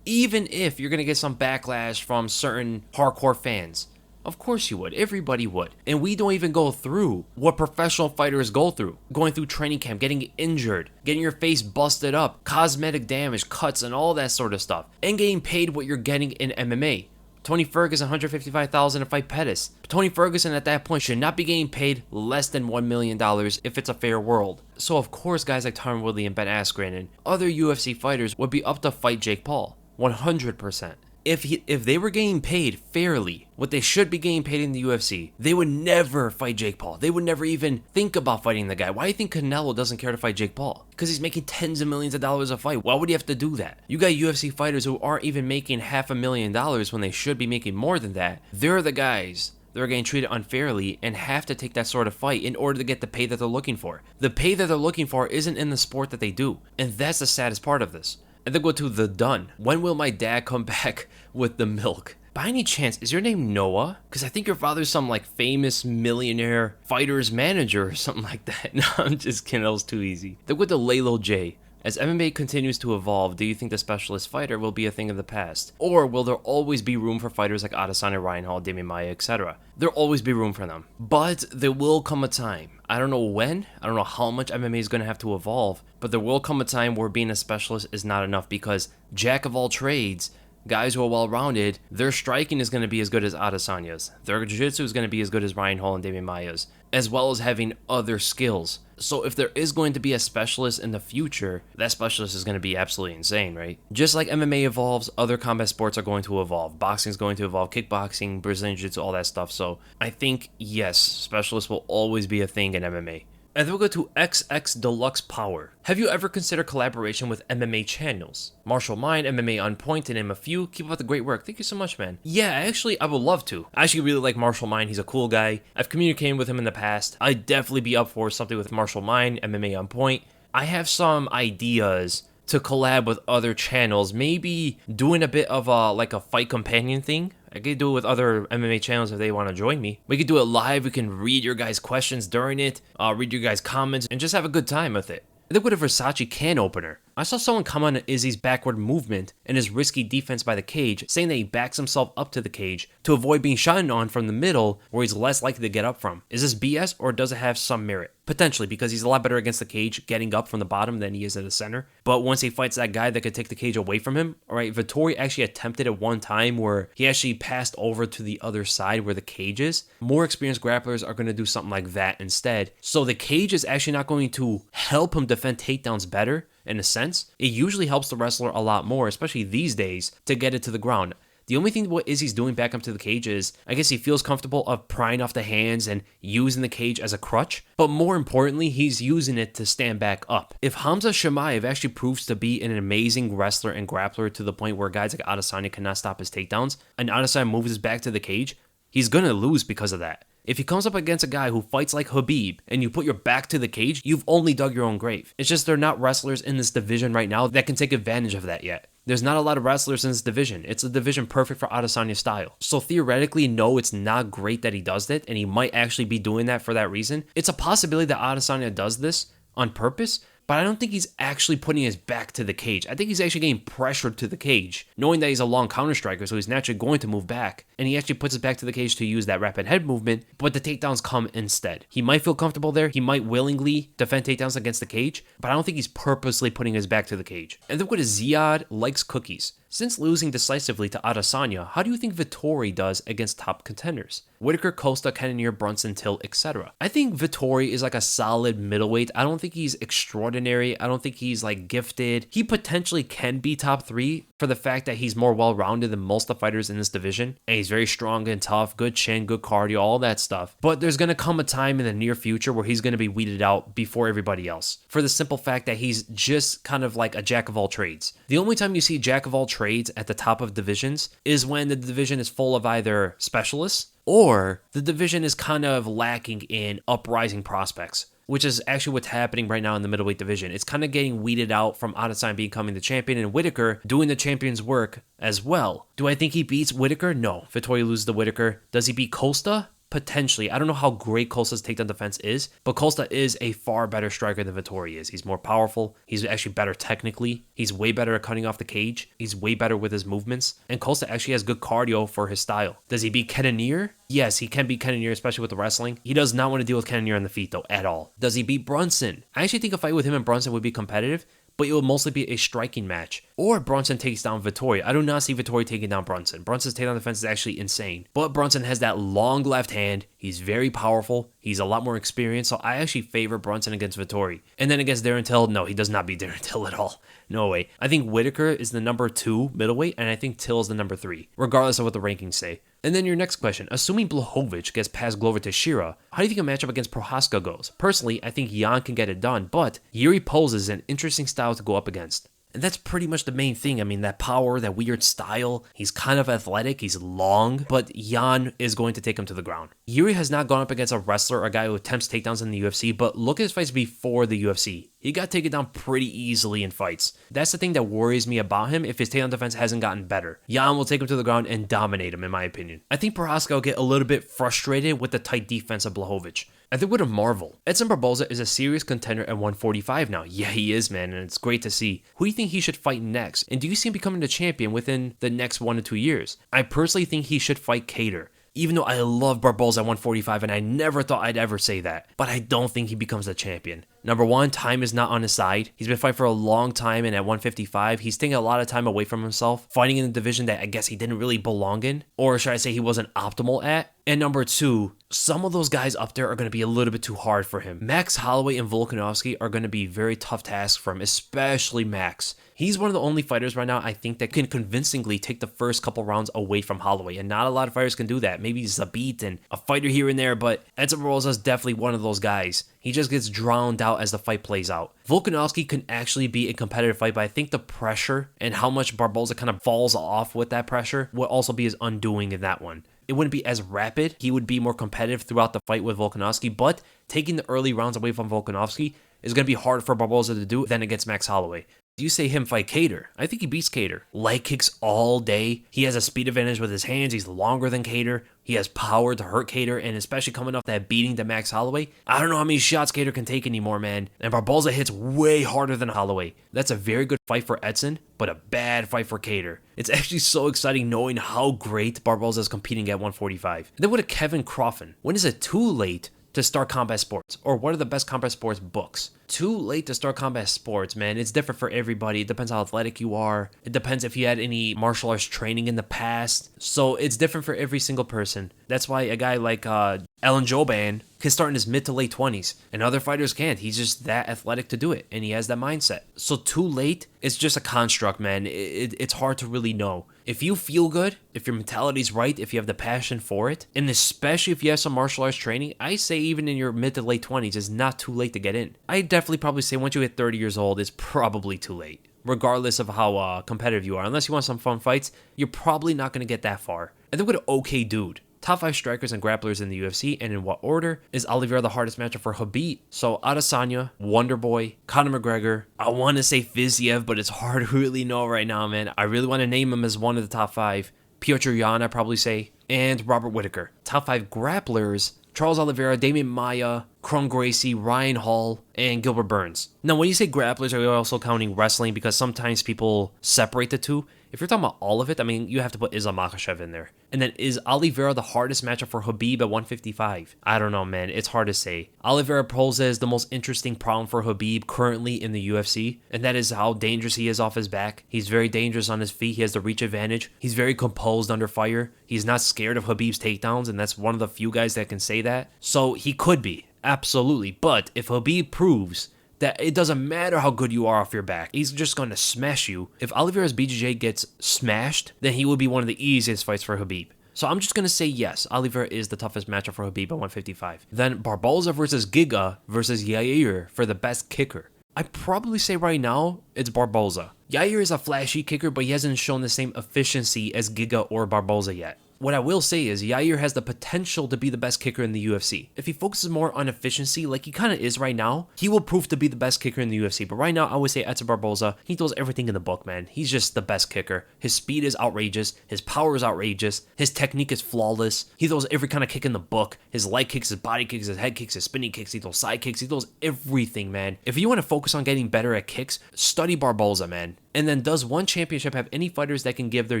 Even if you're going to get some backlash from certain hardcore fans. Of course you would. Everybody would. And we don't even go through what professional fighters go through. Going through training camp, getting injured, getting your face busted up, cosmetic damage, cuts, and all that sort of stuff. And getting paid what you're getting in MMA. Tony Ferguson, $155,000 to fight Pettis. Tony Ferguson at that point should not be getting paid less than $1 million if it's a fair world. So of course guys like Tyron Woodley and Ben Askren and other UFC fighters would be up to fight Jake Paul. 100%. If they were getting paid fairly, what they should be getting paid in the UFC, they would never fight Jake Paul. They would never even think about fighting the guy. Why do you think Canelo doesn't care to fight Jake Paul? Because he's making tens of millions of dollars a fight. Why would he have to do that? You got UFC fighters who aren't even making $500,000 when they should be making more than that. They're the guys that are getting treated unfairly and have to take that sort of fight in order to get the pay that they're looking for. The pay that they're looking for isn't in the sport that they do. And that's the saddest part of this. And then go to the done. When will my dad come back with the milk? By any chance, is your name Noah? Because I think your father's some like famous millionaire fighter's manager or something like that. No, I'm just kidding. That was too easy. Then with the Laylo J. As MMA continues to evolve, do you think the specialist fighter will be a thing of the past? Or will there always be room for fighters like Adesanya, Ryan Hall, Demian Maia, etc.? There'll always be room for them. But there will come a time, I don't know when, I don't know how much MMA is going to have to evolve, but there will come a time where being a specialist is not enough because jack of all trades, guys who are well-rounded, their striking is going to be as good as Adesanya's. Their jiu-jitsu is going to be as good as Ryan Hall and Demian Maia's, as well as having other skills. So if there is going to be a specialist in the future, that specialist is going to be absolutely insane, right? Just like MMA evolves, other combat sports are going to evolve. Boxing is going to evolve, kickboxing, Brazilian jiu-jitsu, all that stuff. So I think, yes, specialists will always be a thing in MMA. And then we'll go to XX Deluxe Power. Have you ever considered collaboration with MMA channels? Martial Mind, MMA On Point, to name a few. Keep up the great work. Thank you so much, man. Yeah, actually, I would love to. I actually really like Martial Mind. He's a cool guy. I've communicated with him in the past. I'd definitely be up for something with Martial Mind, MMA On Point. I have some ideas to collab with other channels, maybe doing a bit of a fight companion thing. I could do it with other MMA channels if they want to join me. We could do it live. We can read your guys' questions during it, read your guys' comments, and just have a good time with it. I think with a Versace can opener. I saw someone comment on Izzy's backward movement and his risky defense by the cage, saying that he backs himself up to the cage to avoid being shot on from the middle where he's less likely to get up from. Is this BS or does it have some merit? Potentially, because he's a lot better against the cage getting up from the bottom than he is at the center. But once he fights that guy that could take the cage away from him, alright, Vettori actually attempted it one time where he actually passed over to the other side where the cage is. More experienced grapplers are going to do something like that instead. So the cage is actually not going to help him defend takedowns better. In a sense, it usually helps the wrestler a lot more, especially these days, to get it to the ground. The only thing what Izzy's doing back up to the cage is, I guess he feels comfortable of prying off the hands and using the cage as a crutch, but more importantly, he's using it to stand back up. If Hamza Chimaev actually proves to be an amazing wrestler and grappler to the point where guys like Adesanya cannot stop his takedowns, and Adesanya moves his back to the cage, he's gonna lose because of that. If he comes up against a guy who fights like Khabib and you put your back to the cage, you've only dug your own grave. It's just they're not wrestlers in this division right now that can take advantage of that yet. There's not a lot of wrestlers in this division. It's a division perfect for Adesanya's style. So theoretically, no, it's not great that he does that, and he might actually be doing that for that reason. It's a possibility that Adesanya does this on purpose, but I don't think he's actually putting his back to the cage. I think he's actually getting pressured to the cage, knowing that he's a long counter striker, so he's naturally going to move back. And he actually puts his back to the cage to use that rapid head movement, but the takedowns come instead. He might feel comfortable there. He might willingly defend takedowns against the cage, but I don't think he's purposely putting his back to the cage. And then what is Ziad likes cookies. Since losing decisively to Adesanya, how do you think Vettori does against top contenders? Whittaker, Costa, Cannonier, Brunson, Till, etc. I think Vettori is like a solid middleweight. I don't think he's extraordinary. I don't think he's like gifted. He potentially can be top 3 for the fact that he's more well-rounded than most of the fighters in this division. And he's very strong and tough, good chin, good cardio, all that stuff. But there's going to come a time in the near future where he's going to be weeded out before everybody else. For the simple fact that he's just kind of like a jack of all trades. The only time you see jack of all trades at the top of divisions is when the division is full of either specialists or the division is kind of lacking in uprising prospects, which is actually what's happening right now in the middleweight division. It's kind of getting weeded out from Adesanya becoming the champion and Whittaker doing the champion's work as well. Do I think he beats Whittaker? No. Vettori loses to Whittaker. Does he beat Costa? Potentially. I don't know how great Costa's takedown defense is, but Costa is a far better striker than Vettori is. He's more powerful. He's actually better technically. He's way better at cutting off the cage. He's way better with his movements. And Costa actually has good cardio for his style. Does he beat Cannonier? Yes, he can beat Cannonier, especially with the wrestling. He does not want to deal with Cannonier on the feet, though, at all. Does he beat Brunson? I actually think a fight with him and Brunson would be competitive, but it will mostly be a striking match. Or Brunson takes down Vettori. I do not see Vettori taking down Brunson. Brunson's takedown defense is actually insane. But Brunson has that long left hand. He's very powerful. He's a lot more experienced. So I actually favor Brunson against Vettori. And then against Darren Till, no, he does not beat Darren Till at all. No way. I think Whittaker is the number 2 middleweight, and I think Till is the number 3, regardless of what the rankings say. And then your next question, assuming Blachowicz gets past Glover Teixeira, how do you think a matchup against Prochazka goes? Personally, I think Jan can get it done, but Jiri poses an interesting style to go up against. And that's pretty much the main thing. I mean, that power, that weird style. He's kind of athletic. He's long, but Jan is going to take him to the ground. Jiri has not gone up against a wrestler or a guy who attempts takedowns in the UFC, but look at his fights before the UFC. He got taken down pretty easily in fights. That's the thing that worries me about him if his takedown defense hasn't gotten better. Jan will take him to the ground and dominate him, in my opinion. I think Prochazka will get a little bit frustrated with the tight defense of Blachowicz. I think with a marvel. Edson Barboza is a serious contender at 145 now. Yeah, he is, man, and it's great to see. Who do you think he should fight next? And do you see him becoming the champion within the next 1 to 2 years? I personally think he should fight Kattar. Even though I love Barboza at 145, and I never thought I'd ever say that, but I don't think he becomes the champion. Number one, time is not on his side. He's been fighting for a long time, and at 155, he's taking a lot of time away from himself, fighting in a division that I guess he didn't really belong in, or should I say he wasn't optimal at. And number two, some of those guys up there are going to be a little bit too hard for him. Max Holloway and Volkanovski are going to be very tough tasks for him, especially Max. He's one of the only fighters right now, I think, that can convincingly take the first couple rounds away from Holloway, and not a lot of fighters can do that. Maybe Zabit and a fighter here and there, but Edson Barboza is definitely one of those guys. He just gets drowned out as the fight plays out. Volkanovski can actually be a competitive fight, but I think the pressure and how much Barboza kind of falls off with that pressure will also be his undoing in that one. It wouldn't be as rapid. He would be more competitive throughout the fight with Volkanovski, but taking the early rounds away from Volkanovski is going to be hard for Barboza to do than against Max Holloway. You say him fight Kattar. I think he beats Kattar. Leg kicks all day. He has a speed advantage with his hands. He's longer than Kattar. He has power to hurt Kattar, and especially coming off that beating to Max Holloway, I don't know how many shots Kattar can take anymore, man. And Barboza hits way harder than Holloway. That's a very good fight for Edson, but a bad fight for Kattar. It's actually so exciting knowing how great Barboza is competing at 145. And then with a Kevin Crawford, when is it too late to start combat sports? Or what are the best combat sports books? Too late to start combat sports, man. It's different for everybody. It depends how athletic you are. It depends if you had any martial arts training in the past. So it's different for every single person. That's why a guy like Alan Jouban can start in his mid to late 20s, and other fighters can't. He's just that athletic to do it, and he has that mindset. So too late, it's just a construct, man. It's hard to really know. If you feel good, if your mentality's right, if you have the passion for it, and especially if you have some martial arts training, I say even in your mid to late 20s, it's not too late to get in. I definitely probably say once you hit 30 years old, it's probably too late. Regardless of how competitive you are. Unless you want some fun fights, you're probably not going to get that far. I think with an okay dude. Top 5 strikers and grapplers in the UFC, and in what order? Is Oliveira the hardest matchup for Khabib? So Adesanya, Wonderboy, Conor McGregor. I want to say Fiziev, but it's hard to really know right now, man. I really want to name him as one of the top 5. Piotr Yan, I'd probably say. And Robert Whittaker. Top 5 grapplers: Charles Oliveira, Damian Maia, Kron Gracie, Ryan Hall, and Gilbert Burns. Now, when you say grapplers, are you also counting wrestling? Because sometimes people separate the two. If you're talking about all of it, I mean, you have to put Islam Makhachev in there. And then, is Oliveira the hardest matchup for Khabib at 155? I don't know, man. It's hard to say. Oliveira poses the most interesting problem for Khabib currently in the UFC, and that is how dangerous he is off his back. He's very dangerous on his feet. He has the reach advantage. He's very composed under fire. He's not scared of Khabib's takedowns, and that's one of the few guys that can say that. So he could be, absolutely. But if Khabib proves that it doesn't matter how good you are off your back, he's just going to smash you. If Oliveira's BJJ gets smashed, then he would be one of the easiest fights for Khabib. So I'm just going to say yes, Oliveira is the toughest matchup for Khabib at 155. Then Barboza versus Giga versus Yair for the best kicker. I'd probably say right now, it's Barboza. Yair is a flashy kicker, but he hasn't shown the same efficiency as Giga or Barboza yet. What I will say is Yair has the potential to be the best kicker in the UFC. If he focuses more on efficiency like he kind of is right now, he will prove to be the best kicker in the UFC. But right now, I would say Edson Barboza, he throws everything in the book, man. He's just the best kicker. His speed is outrageous. His power is outrageous. His technique is flawless. He throws every kind of kick in the book. His leg kicks, his body kicks, his head kicks, his spinning kicks. He throws side kicks. He throws everything, man. If you want to focus on getting better at kicks, study Barboza, man. And then, does one championship have any fighters that can give their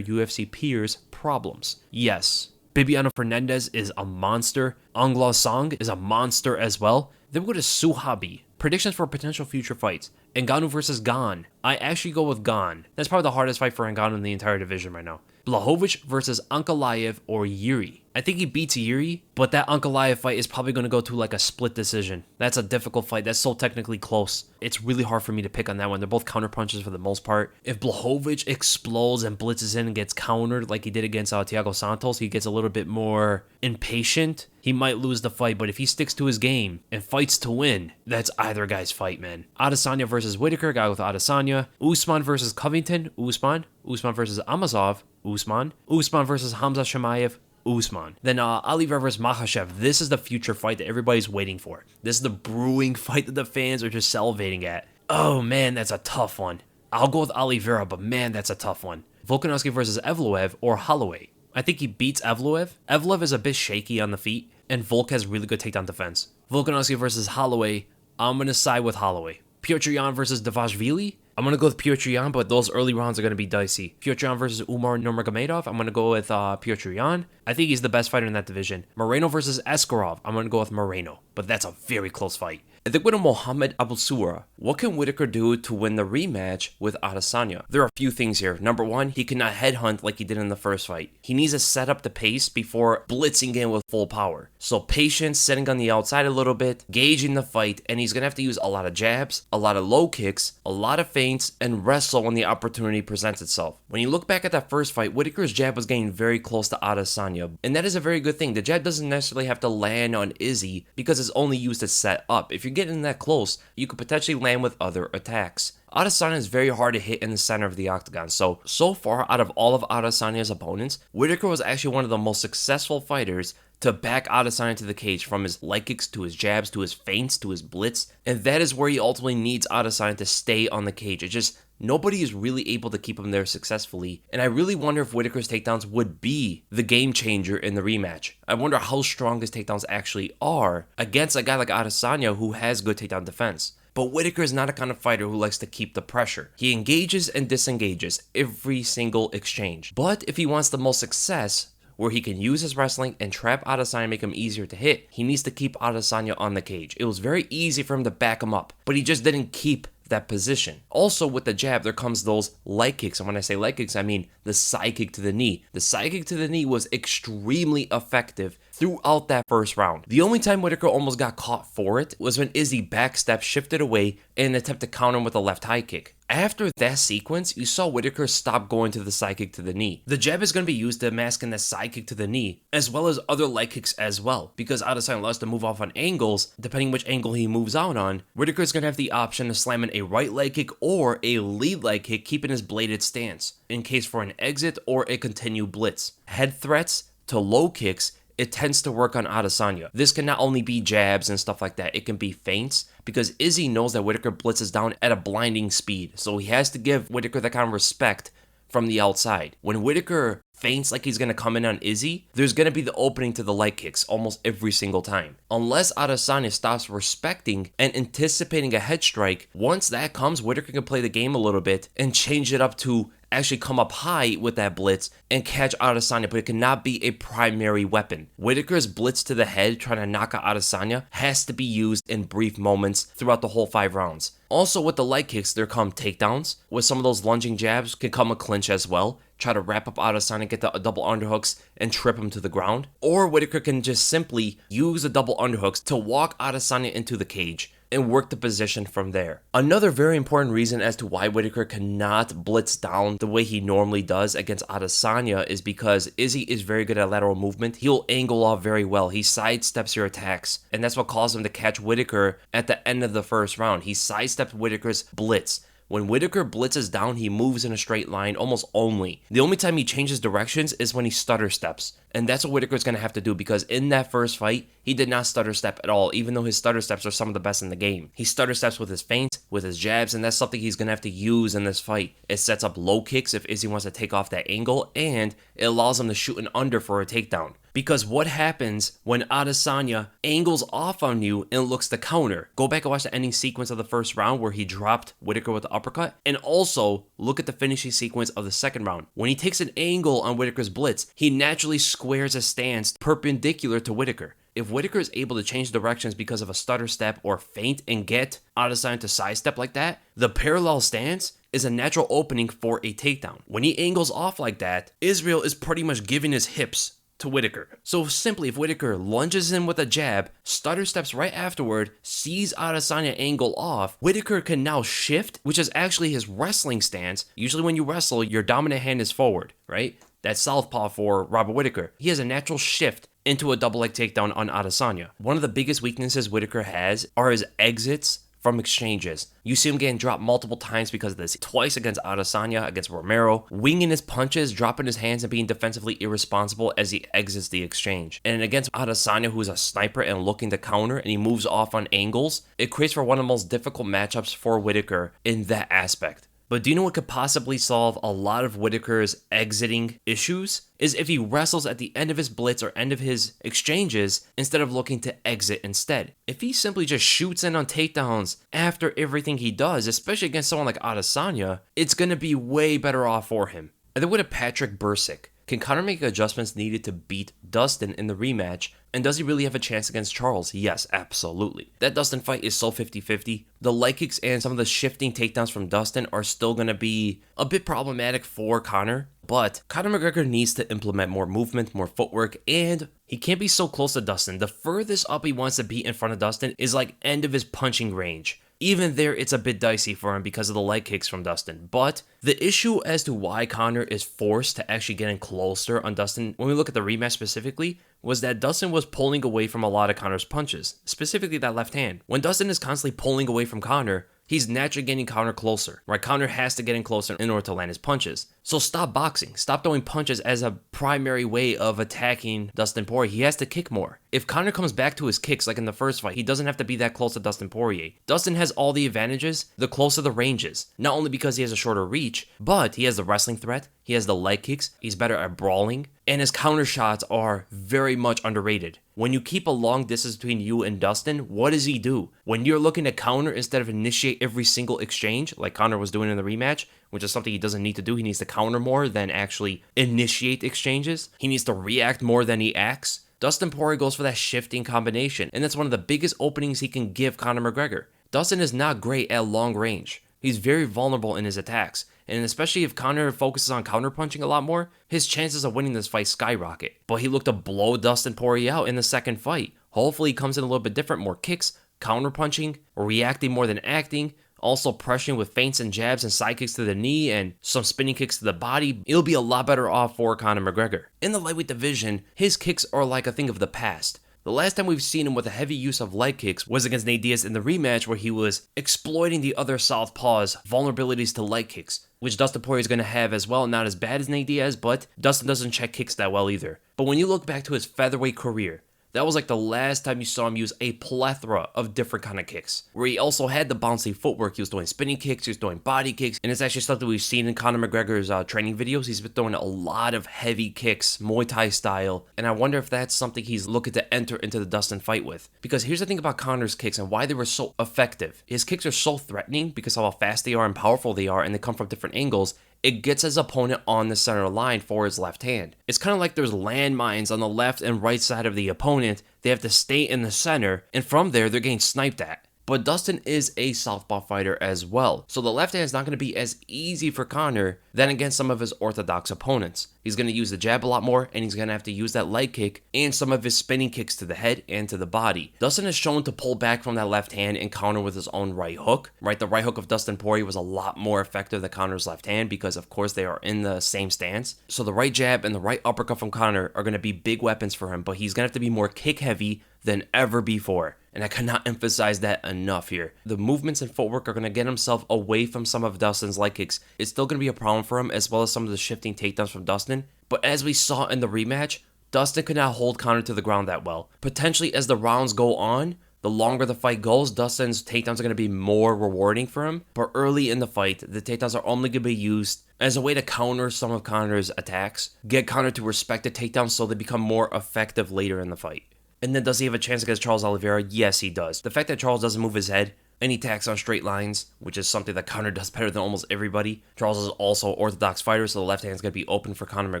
UFC peers problems? Yes. Bibiano Fernandez is a monster. Angla Song is a monster as well. Then we go to Suhabi. Predictions for potential future fights. Ngannou versus Gan. I actually go with Gan. That's probably the hardest fight for Ngannou in the entire division right now. Blachowicz versus Ankalaev or Jiri. I think he beats Jiri, but that Ankalaev fight is probably going to go to like a split decision. That's a difficult fight. That's so technically close. It's really hard for me to pick on that one. They're both counter punches for the most part. If Blachowicz explodes and blitzes in and gets countered like he did against Thiago Santos, he gets a little bit more impatient, he might lose the fight. But if he sticks to his game and fights to win, that's either guy's fight, man. Adesanya versus Whittaker, guy with Adesanya. Usman versus Covington, Usman. Usman versus Amazov, Usman. Usman versus Hamza Shemaev, Usman. Then Oliveira versus Makhachev. This is the future fight that everybody's waiting for. This is the brewing fight that the fans are just salivating at. Oh man, that's a tough one. I'll go with Oliveira, but man, that's a tough one. Volkanovski versus Evloev or Holloway. I think he beats Evloev. Evloev is a bit shaky on the feet, and Volk has really good takedown defense. Volkanovski versus Holloway, I'm going to side with Holloway. Petr Yan versus Dvalishvili, I'm going to go with Petr Yan, but those early rounds are going to be dicey. Petr Yan versus Umar Nurmagomedov, I'm going to go with Petr Yan. I think he's the best fighter in that division. Moreno versus Askarov, I'm going to go with Moreno, but that's a very close fight. I think with Mohamed Abusura, what can Whittaker do to win the rematch with Adesanya? There are a few things here. Number one, he cannot headhunt like he did in the first fight. He needs to set up the pace before blitzing in with full power. So patience, sitting on the outside a little bit, gauging the fight, and he's going to have to use a lot of jabs, a lot of low kicks, a lot of feints, and wrestle when the opportunity presents itself. When you look back at that first fight, Whittaker's jab was getting very close to Adesanya, and that is a very good thing. The jab doesn't necessarily have to land on Izzy because it's only used to set up. If you're getting that close, you could potentially land with other attacks. Adesanya is very hard to hit in the center of the octagon, so far out of all of Adesanya's opponents, Whittaker was actually one of the most successful fighters to back Adesanya to the cage, from his leg kicks to his jabs to his feints to his blitz, and that is where he ultimately needs Adesanya to stay on the cage. It's just nobody is really able to keep him there successfully, and I really wonder if Whittaker's takedowns would be the game changer in the rematch. I wonder how strong his takedowns actually are against a guy like Adesanya who has good takedown defense. But Whittaker is not a kind of fighter who likes to keep the pressure. He engages and disengages every single exchange. But if he wants the most success, where he can use his wrestling and trap Adesanya and make him easier to hit, he needs to keep Adesanya on the cage. It was very easy for him to back him up, but he just didn't keep that position. Also, with the jab, there comes those leg kicks. And when I say leg kicks, I mean the side kick to the knee. The side kick to the knee was extremely effective throughout that first round. The only time Whittaker almost got caught for it was when Izzy backstepped, shifted away, in an attempt to counter him with a left high kick. After that sequence, you saw Whittaker stop going to the side kick to the knee. The jab is going to be used to mask in the side kick to the knee, as well as other leg kicks as well. Because Adesanya loves to move off on angles, depending which angle he moves out on, Whittaker is going to have the option to slam in a right leg kick or a lead leg kick, keeping his bladed stance, in case for an exit or a continued blitz. Head threats to low kicks, it tends to work on Adesanya. This can not only be jabs and stuff like that, it can be feints, because Izzy knows that Whittaker blitzes down at a blinding speed, so he has to give Whittaker that kind of respect from the outside. When Whittaker feints like he's going to come in on Izzy, there's going to be the opening to the leg kicks almost every single time. Unless Adesanya stops respecting and anticipating a head strike, once that comes, Whittaker can play the game a little bit and change it up to actually come up high with that blitz and catch Adesanya, but it cannot be a primary weapon. Whittaker's blitz to the head trying to knock out Adesanya has to be used in brief moments throughout the whole 5 rounds. Also, with the leg kicks, there come takedowns. With some of those lunging jabs can come a clinch as well. Try to wrap up Adesanya, get the double underhooks, and trip him to the ground. Or Whittaker can just simply use the double underhooks to walk Adesanya into the cage and work the position from there. Another very important reason as to why Whittaker cannot blitz down the way he normally does against Adesanya is because Izzy is very good at lateral movement. He'll angle off very well. He sidesteps your attacks, and that's what caused him to catch Whittaker at the end of the first round. He sidestepped Whittaker's blitz. When Whittaker blitzes down, he moves in a straight line almost only. The only time he changes directions is when he stutter steps. And that's what Whittaker's going to have to do, because in that first fight, he did not stutter step at all, even though his stutter steps are some of the best in the game. He stutter steps with his feints, with his jabs, and that's something he's going to have to use in this fight. It sets up low kicks if Izzy wants to take off that angle, and it allows him to shoot an under for a takedown. Because what happens when Adesanya angles off on you and looks to counter? Go back and watch the ending sequence of the first round where he dropped Whittaker with the uppercut, and also look at the finishing sequence of the second round. When he takes an angle on Whittaker's blitz, he naturally squares a stance perpendicular to Whittaker. If Whittaker is able to change directions because of a stutter step or feint and get Adesanya to sidestep like that, the parallel stance is a natural opening for a takedown. When he angles off like that, Israel is pretty much giving his hips to Whittaker. So simply, if Whittaker lunges in with a jab, stutter steps right afterward, sees Adesanya angle off, Whittaker can now shift, which is actually his wrestling stance. Usually when you wrestle, your dominant hand is forward, right? That's southpaw for Robert Whittaker. He has a natural shift into a double leg takedown on Adesanya. One of the biggest weaknesses Whittaker has are his exits from exchanges. You see him getting dropped multiple times because of this. Twice against Adesanya, against Romero, winging his punches, dropping his hands, and being defensively irresponsible as he exits the exchange. And against Adesanya, who's a sniper and looking to counter, and he moves off on angles, it creates for one of the most difficult matchups for Whittaker in that aspect. But do you know what could possibly solve a lot of Whittaker's exiting issues? Is if he wrestles at the end of his blitz or end of his exchanges instead of looking to exit instead. If he simply just shoots in on takedowns after everything he does, especially against someone like Adesanya, it's going to be way better off for him. And then with a Patrick Bursick, can Conor make adjustments needed to beat Dustin in the rematch? And does he really have a chance against Charles? Yes, absolutely. That Dustin fight is so 50-50. The leg kicks and some of the shifting takedowns from Dustin are still going to be a bit problematic for Conor. But Conor McGregor needs to implement more movement, more footwork, and he can't be so close to Dustin. The furthest up he wants to be in front of Dustin is like end of his punching range. Even there, it's a bit dicey for him because of the leg kicks from Dustin. But the issue as to why Conor is forced to actually get in closer on Dustin, when we look at the rematch specifically, was that Dustin was pulling away from a lot of Conor's punches, specifically that left hand. When Dustin is constantly pulling away from Conor, he's naturally getting Conor closer, right? Conor has to get in closer in order to land his punches. So stop boxing. Stop throwing punches as a primary way of attacking Dustin Poirier. He has to kick more. If Conor comes back to his kicks like in the first fight, he doesn't have to be that close to Dustin Poirier. Dustin has all the advantages the closer the range is. Not only because he has a shorter reach, but he has the wrestling threat, he has the leg kicks, he's better at brawling, and his counter shots are very much underrated. When you keep a long distance between you and Dustin, what does he do? When you're looking to counter instead of initiate every single exchange, like Conor was doing in the rematch, which is something he doesn't need to do. He needs to counter more than actually initiate exchanges. He needs to react more than he acts. Dustin Poirier goes for that shifting combination, and that's one of the biggest openings he can give Conor McGregor. Dustin is not great at long range. He's very vulnerable in his attacks, and especially if Conor focuses on counterpunching a lot more, his chances of winning this fight skyrocket. But he looked to blow Dustin Poirier out in the second fight. Hopefully he comes in a little bit different, more kicks, counterpunching, reacting more than acting, also pressuring with feints and jabs and side kicks to the knee and some spinning kicks to the body. It'll be a lot better off for Conor McGregor. In the lightweight division, his kicks are like a thing of the past. The last time we've seen him with a heavy use of leg kicks was against Nate Diaz in the rematch, where he was exploiting the other southpaw's vulnerabilities to leg kicks, which Dustin Poirier is going to have as well. Not as bad as Nate Diaz, but Dustin doesn't check kicks that well either. But when you look back to his featherweight career, that was like the last time you saw him use a plethora of different kind of kicks, where he also had the bouncy footwork. He was doing spinning kicks, he was doing body kicks, and it's actually something we've seen in Conor McGregor's training videos. He's been throwing a lot of heavy kicks, Muay Thai style, and I wonder if that's something he's looking to enter into the Dustin fight with. Because here's the thing about Conor's kicks and why they were so effective. His kicks are so threatening because of how fast they are and powerful they are, and they come from different angles. It gets his opponent on the center line for his left hand. It's kind of like there's landmines on the left and right side of the opponent. They have to stay in the center, and from there, they're getting sniped at. But Dustin is a southpaw fighter as well, so the left hand is not going to be as easy for Conor than against some of his orthodox opponents. He's going to use the jab a lot more, and he's going to have to use that leg kick and some of his spinning kicks to the head and to the body. Dustin is shown to pull back from that left hand and counter with his own right hook. Right, the right hook of Dustin Poirier was a lot more effective than Conor's left hand because, of course, they are in the same stance. So the right jab and the right uppercut from Conor are going to be big weapons for him, but he's going to have to be more kick heavy than ever before. And I cannot emphasize that enough here. The movements and footwork are going to get himself away from some of Dustin's leg kicks. It's still going to be a problem for him, as well as some of the shifting takedowns from Dustin. But as we saw in the rematch, Dustin could not hold Conor to the ground that well. Potentially, as the rounds go on, the longer the fight goes, Dustin's takedowns are going to be more rewarding for him. But early in the fight, the takedowns are only going to be used as a way to counter some of Conor's attacks, get Conor to respect the takedowns so they become more effective later in the fight. And then does he have a chance against Charles Oliveira? Yes, he does. The fact that Charles doesn't move his head and he attacks on straight lines, which is something that Conor does better than almost everybody. Charles is also an orthodox fighter, so the left hand is going to be open for Conor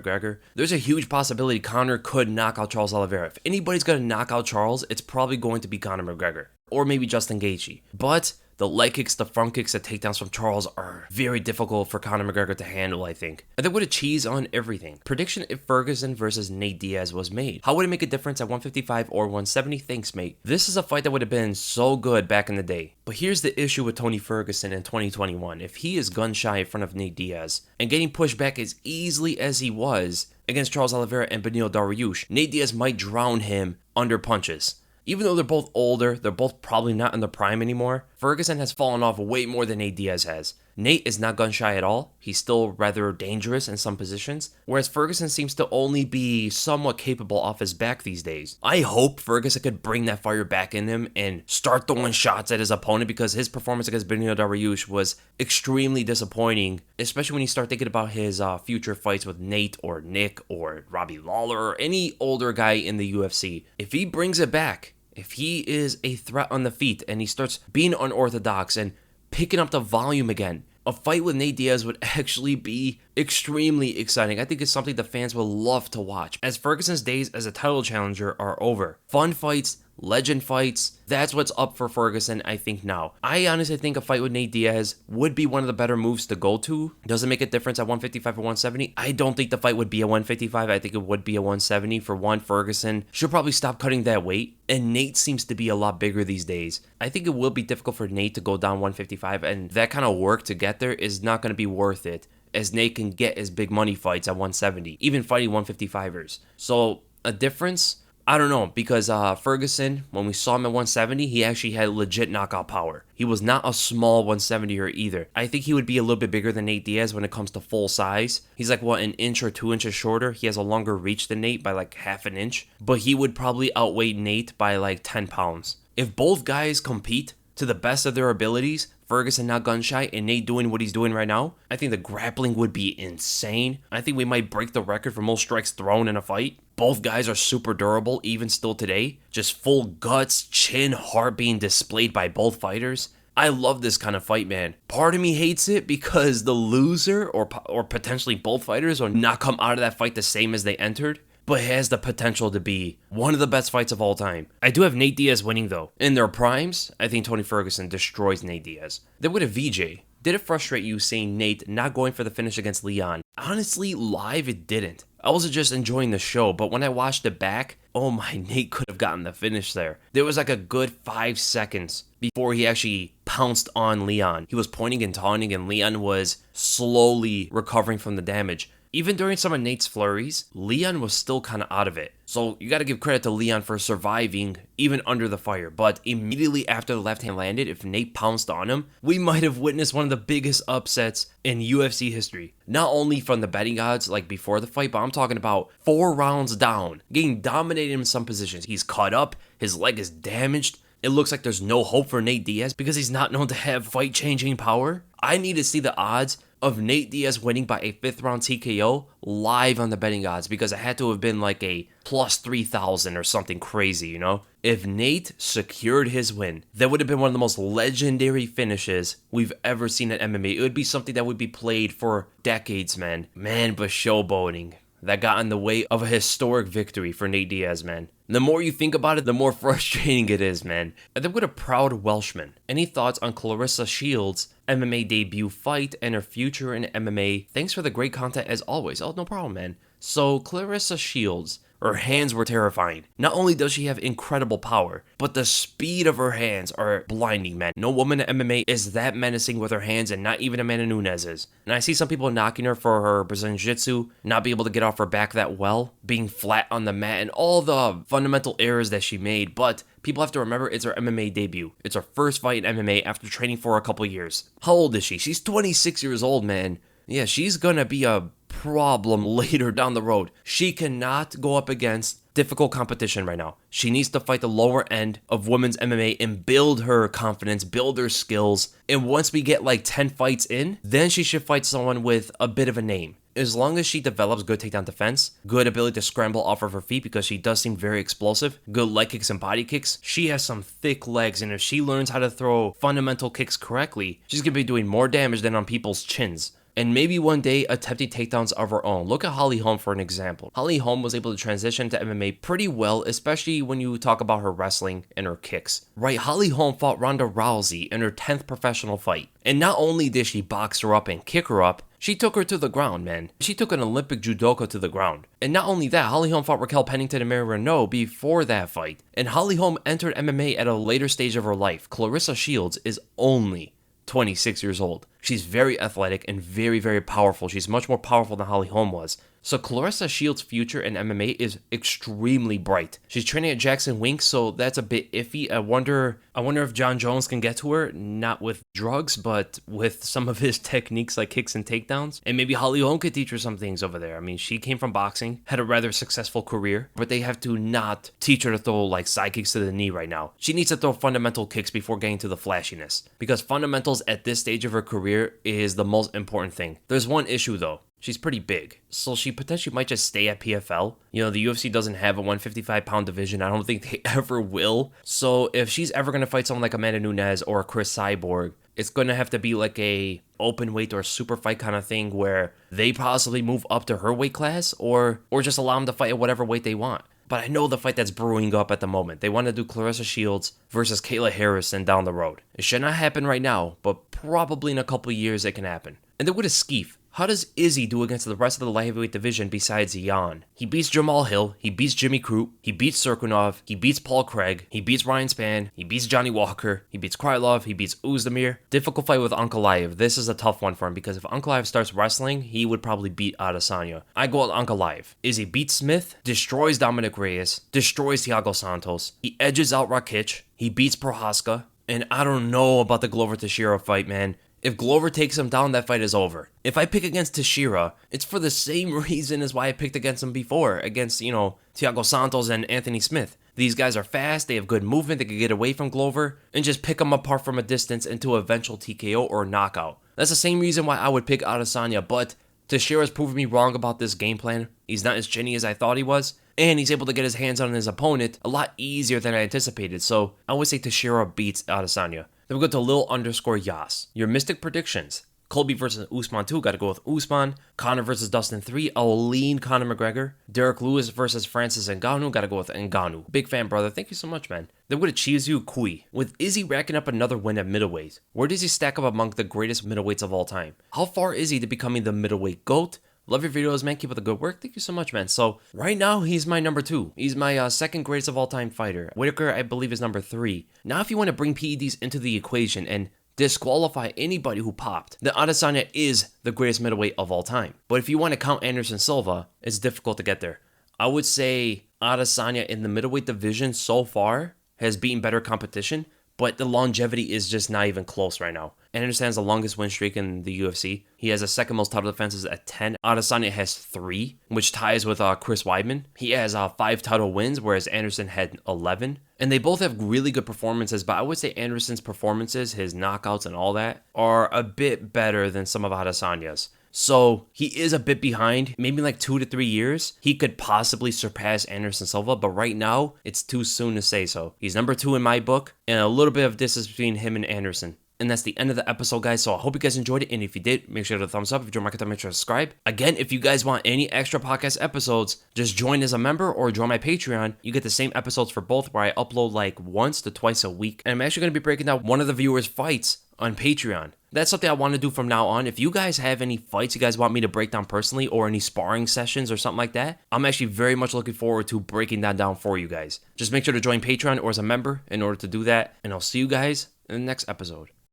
McGregor. There's a huge possibility Conor could knock out Charles Oliveira. If anybody's going to knock out Charles, it's probably going to be Conor McGregor. Or maybe Justin Gaethje. But the leg kicks, the front kicks, the takedowns from Charles are very difficult for Conor McGregor to handle, I think. And then with a cheese on everything. Prediction if Ferguson versus Nate Diaz was made. How would it make a difference at 155 or 170? Thanks, mate. This is a fight that would have been so good back in the day. But here's the issue with Tony Ferguson in 2021. If he is gun shy in front of Nate Diaz and getting pushed back as easily as he was against Charles Oliveira and Beneil Dariush, Nate Diaz might drown him under punches. Even though they're both older, they're both probably not in their prime anymore, Ferguson has fallen off way more than Nate Diaz has. Nate is not gun shy at all. He's still rather dangerous in some positions, whereas Ferguson seems to only be somewhat capable off his back these days. I hope Ferguson could bring that fire back in him and start throwing shots at his opponent, because his performance against Benito Dariush was extremely disappointing, especially when you start thinking about his future fights with Nate or Nick or Robbie Lawler or any older guy in the UFC. If he brings it back, if he is a threat on the feet and he starts being unorthodox and picking up the volume again, a fight with Nate Diaz would actually be extremely exciting. I think it's something the fans will love to watch, as Ferguson's days as a title challenger are over. Fun fights, legend fights, that's what's up for Ferguson, I think, now. I honestly think a fight with Nate Diaz would be one of the better moves to go to. Does it make a difference at 155 or 170? I don't think the fight would be a 155. I think it would be a 170. For one, Ferguson should probably stop cutting that weight, and Nate seems to be a lot bigger these days. I think it will be difficult for Nate to go down 155, and that kind of work to get there is not going to be worth it, as Nate can get his big money fights at 170, even fighting 155ers. So a difference? I don't know, because Ferguson, when we saw him at 170, he actually had legit knockout power. He was not a small 170er either. I think he would be a little bit bigger than Nate Diaz when it comes to full size. He's like, what, an inch or 2 inches shorter? He has a longer reach than Nate by like half an inch. But he would probably outweigh Nate by like 10 pounds. If both guys compete to the best of their abilities, Ferguson not gun shy and Nate doing what he's doing right now, I think the grappling would be insane. I think we might break the record for most strikes thrown in a fight. Both guys are super durable, even still today. Just full guts, chin, heart being displayed by both fighters. I love this kind of fight, man. Part of me hates it because the loser, or potentially both fighters, will not come out of that fight the same as they entered, but it has the potential to be one of the best fights of all time. I do have Nate Diaz winning, though. In their primes, I think Tony Ferguson destroys Nate Diaz. Then with a VJ, did it frustrate you seeing Nate not going for the finish against Leon? Honestly, live it didn't. I was just enjoying the show, but when I watched it back, oh my, Nate could have gotten the finish there. There was like a good 5 seconds before he actually pounced on Leon. He was pointing and taunting, and Leon was slowly recovering from the damage. Even during some of Nate's flurries, Leon was still kind of out of it. So you got to give credit to Leon for surviving even under the fire. But immediately after the left hand landed, if Nate pounced on him, we might have witnessed one of the biggest upsets in UFC history. Not only from the betting odds like before the fight, but I'm talking about 4 rounds down, getting dominated in some positions. He's cut up, his leg is damaged. It looks like there's no hope for Nate Diaz because he's not known to have fight-changing power. I need to see the odds of Nate Diaz winning by a 5th round TKO live on the betting odds, because it had to have been like a plus 3,000 or something crazy, you know? If Nate secured his win, that would have been one of the most legendary finishes we've ever seen at MMA. It would be something that would be played for decades, man. Man, but showboating. That got in the way of a historic victory for Nate Diaz, man. The more you think about it, the more frustrating it is, man. And then with a proud Welshman, any thoughts on Claressa Shields' MMA debut fight and her future in MMA? Thanks for the great content as always. Oh, no problem, man. So, Claressa Shields, her hands were terrifying. Not only does she have incredible power, but the speed of her hands are blinding, man. No woman in MMA is that menacing with her hands, and not even Amanda Nunes is. And I see some people knocking her for her Brazilian Jiu-Jitsu, not being able to get off her back that well, being flat on the mat, and all the fundamental errors that she made. But people have to remember it's her MMA debut. It's her first fight in MMA after training for a couple years. How old is she? She's 26 years old, man. Yeah, she's gonna be a problem later down the road. She cannot go up against difficult competition right now. She needs to fight the lower end of women's MMA and build her confidence, build her skills. And once we get like 10 fights in, then she should fight someone with a bit of a name. As long as she develops good takedown defense, good ability to scramble off of her feet because she does seem very explosive, good leg kicks and body kicks, she has some thick legs, and if she learns how to throw fundamental kicks correctly, she's going to be doing more damage than on people's chins. And maybe one day attempting takedowns of her own. Look at Holly Holm for an example. Holly Holm was able to transition to MMA pretty well, especially when you talk about her wrestling and her kicks. Right, Holly Holm fought Ronda Rousey in her 10th professional fight. And not only did she box her up and kick her up, she took her to the ground, man. She took an Olympic judoka to the ground. And not only that, Holly Holm fought Raquel Pennington and Mary Renault before that fight. And Holly Holm entered MMA at a later stage of her life. Claressa Shields is only 26 years old. She's very athletic and very, very powerful. She's much more powerful than Holly Holm was. So Claressa Shields' future in MMA is extremely bright. She's training at Jackson Wink, so that's a bit iffy. I wonder if John Jones can get to her, not with drugs, but with some of his techniques like kicks and takedowns. And maybe Holly Holm could teach her some things over there. I mean, she came from boxing, had a rather successful career, but they have to not teach her to throw like side kicks to the knee right now. She needs to throw fundamental kicks before getting to the flashiness, because fundamentals at this stage of her career is the most important thing. There's one issue though. She's pretty big, so she potentially might just stay at PFL. You know, the UFC doesn't have a 155-pound division. I don't think they ever will. So if she's ever going to fight someone like Amanda Nunes or Chris Cyborg, it's going to have to be like a open weight or super fight kind of thing where they possibly move up to her weight class or just allow them to fight at whatever weight they want. But I know the fight that's brewing up at the moment. They want to do Claressa Shields versus Kayla Harrison down the road. It should not happen right now, but probably in a couple years it can happen. And then with a Skeef, how does Izzy do against the rest of the light heavyweight division besides Jan? He beats Jamal Hill, he beats Jimmy Crute, he beats Serkunov, he beats Paul Craig, he beats Ryan Spann, he beats Johnny Walker, he beats Krylov, he beats Uzdemir. Difficult fight with Ankalaev. This is a tough one for him because if Ankalaev starts wrestling, he would probably beat Adesanya. I go with Ankalaev. Izzy beats Smith, destroys Dominic Reyes, destroys Thiago Santos. He edges out Rakic, he beats Prochazka, and I don't know about the Glover Teixeira fight, man. If Glover takes him down, that fight is over. If I pick against Teixeira, it's for the same reason as why I picked against him before, against, Thiago Santos and Anthony Smith. These guys are fast, they have good movement, they can get away from Glover, and just pick them apart from a distance into eventual TKO or knockout. That's the same reason why I would pick Adesanya, but Teixeira's proven me wrong about this game plan. He's not as chinny as I thought he was, and he's able to get his hands on his opponent a lot easier than I anticipated, so I would say Teixeira beats Adesanya. Then we go to Lil_Yas. Your Mystic predictions. Colby versus Usman 2, gotta go with Usman. Conor versus Dustin 3, I'll lean Conor McGregor. Derek Lewis versus Francis Ngannou, gotta go with Ngannou. Big fan, brother. Thank you so much, man. Then we go to Chizu Kui. With Izzy racking up another win at middleweight, where does he stack up among the greatest middleweights of all time? How far is he to becoming the middleweight GOAT? Love your videos, man. Keep up the good work. Thank you so much, man. So, right now, he's my number 2. He's my second greatest of all time fighter. Whittaker, I believe, is number 3. Now, if you want to bring PEDs into the equation and disqualify anybody who popped, then Adesanya is the greatest middleweight of all time. But if you want to count Anderson Silva, it's difficult to get there. I would say Adesanya in the middleweight division so far has beaten better competition, but the longevity is just not even close right now. Anderson has the longest win streak in the UFC. He has the second most title defenses at 10. Adesanya has 3, which ties with Chris Weidman. He has 5 title wins, whereas Anderson had 11. And they both have really good performances, but I would say Anderson's performances, his knockouts and all that, are a bit better than some of Adesanya's. So he is a bit behind, maybe like 2 to 3 years. He could possibly surpass Anderson Silva, but right now, it's too soon to say so. He's number 2 in my book, and a little bit of distance between him and Anderson. And that's the end of the episode, guys. So I hope you guys enjoyed it. And if you did, make sure to thumbs up. If you enjoyed my content, make sure to subscribe. Again, if you guys want any extra podcast episodes, just join as a member or join my Patreon. You get the same episodes for both, where I upload like once to twice a week. And I'm actually going to be breaking down one of the viewers' fights on Patreon. That's something I want to do from now on. If you guys have any fights you guys want me to break down personally, or any sparring sessions or something like that, I'm actually very much looking forward to breaking that down for you guys. Just make sure to join Patreon or as a member in order to do that. And I'll see you guys in the next episode.